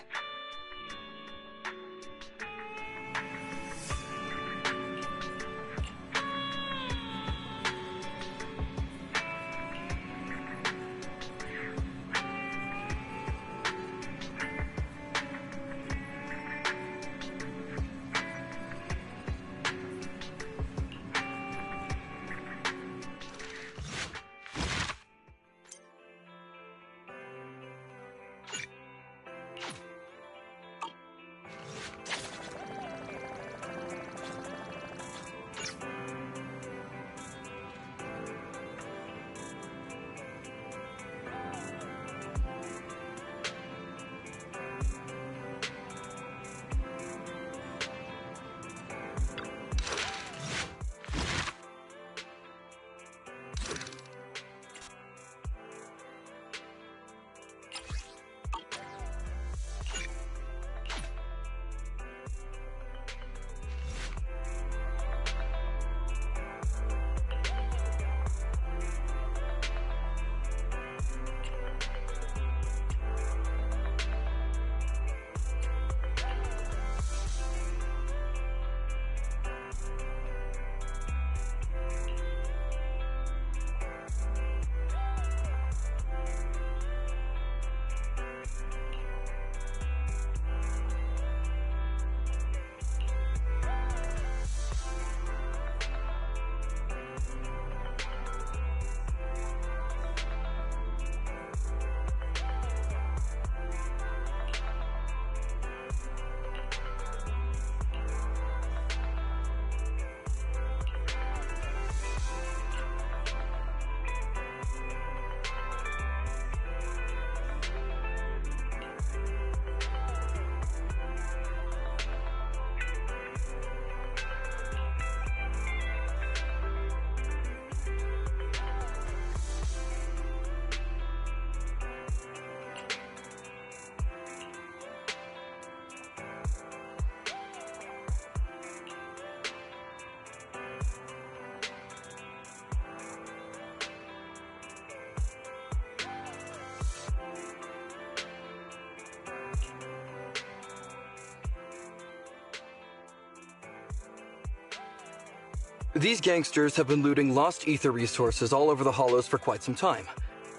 [SPEAKER 16] These gangsters have been looting lost ether resources all over the hollows for quite some time.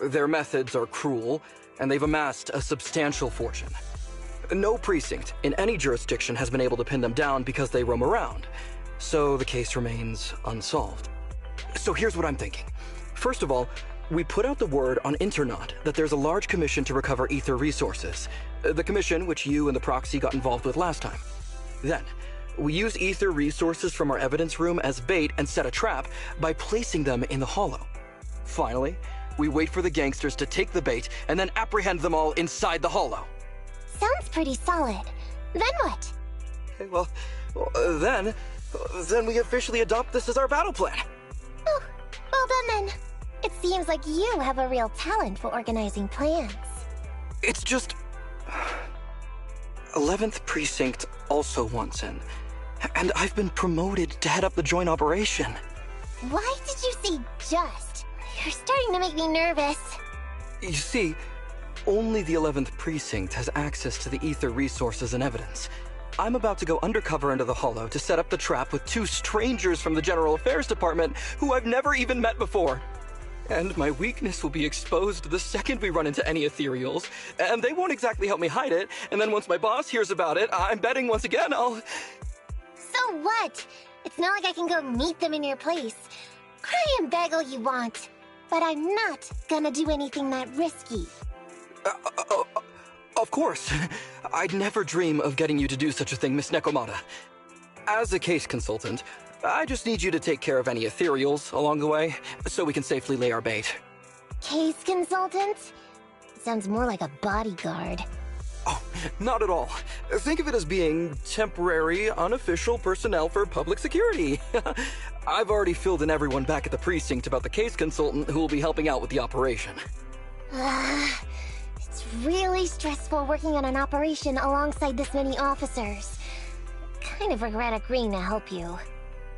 [SPEAKER 16] Their methods are cruel, and they've amassed a substantial fortune. No precinct in any jurisdiction has been able to pin them down because they roam around, so the case remains unsolved. So here's what I'm thinking. First of all, we put out the word on Internet that there's a large commission to recover ether resources. The commission which you and the proxy got involved with last time. Then, we use ether resources from our evidence room as bait and set a trap by placing them in the hollow. Finally, we wait for the gangsters to take the bait and then apprehend them all inside the hollow.
[SPEAKER 5] Sounds pretty solid. Then what?
[SPEAKER 16] Okay, well, then we officially adopt this as our battle plan.
[SPEAKER 5] Oh, well done then. It seems like you have a real talent for organizing plans.
[SPEAKER 16] It's just... 11th Precinct also wants in, and I've been promoted to head up the joint operation.
[SPEAKER 5] Why did you say just? You're starting to make me nervous.
[SPEAKER 16] You see, only the 11th Precinct has access to the ether resources and evidence. I'm about to go undercover into the hollow to set up the trap with 2 strangers from the General Affairs Department who I've never even met before. And my weakness will be exposed the second we run into any ethereals, and they won't exactly help me hide it, and then once my boss hears about it, I'm betting once again I'll...
[SPEAKER 5] So what? It's not like I can go meet them in your place. Cry and beg all you want, but I'm not gonna do anything that risky.
[SPEAKER 16] Of course. I'd never dream of getting you to do such a thing, Miss Nekomata. As a case consultant, I just need you to take care of any ethereals along the way, so we can safely lay our bait.
[SPEAKER 5] Case consultant? Sounds more like a bodyguard.
[SPEAKER 16] Oh, not at all. Think of it as being temporary, unofficial personnel for public security. I've already filled in everyone back at the precinct about the case consultant who will be helping out with the operation.
[SPEAKER 5] It's really stressful working on an operation alongside this many officers. Kind of regret agreeing to help you.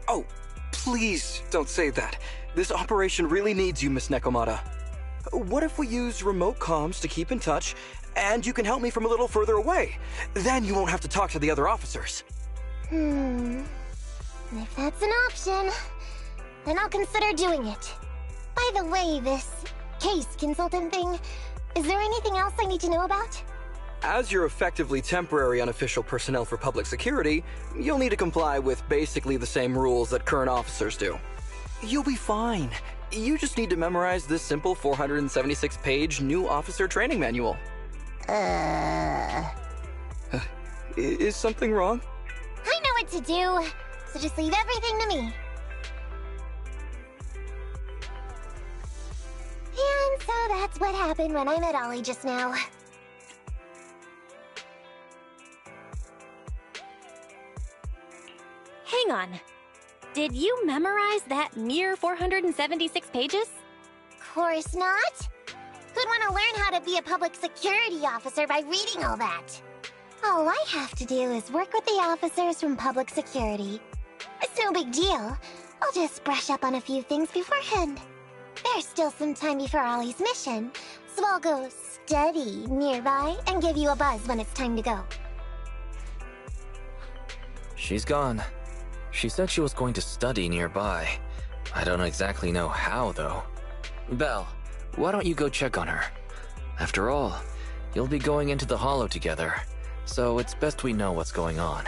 [SPEAKER 16] Oh, please don't say that. This operation really needs you, Miss Nekomata. What if we use remote comms to keep in touch, and you can help me from a little further away? Then you won't have to talk to the other officers.
[SPEAKER 5] If that's an option, then I'll consider doing it. By the way, this case consultant thing, is there anything else I need to know about?
[SPEAKER 16] As you're effectively temporary unofficial personnel for public security, you'll need to comply with basically the same rules that current officers do. You'll be fine. You just need to memorize this simple 476-page new officer training manual. Is something wrong?
[SPEAKER 5] I know what to do, so just leave everything to me. And so that's what happened when I met Ollie just now.
[SPEAKER 2] Hang on. Did you memorize that mere 476 pages?
[SPEAKER 5] Course not. Who'd want to learn how to be a public security officer by reading all that? All I have to do is work with the officers from public security. It's no big deal. I'll just brush up on a few things beforehand. There's still some time before Ollie's mission, so I'll go study nearby and give you a buzz when it's time to go.
[SPEAKER 11] She's gone. She said she was going to study nearby. I don't exactly know how, though. Belle, why don't you go check on her? After all, you'll be going into the hollow together, so it's best we know what's going on.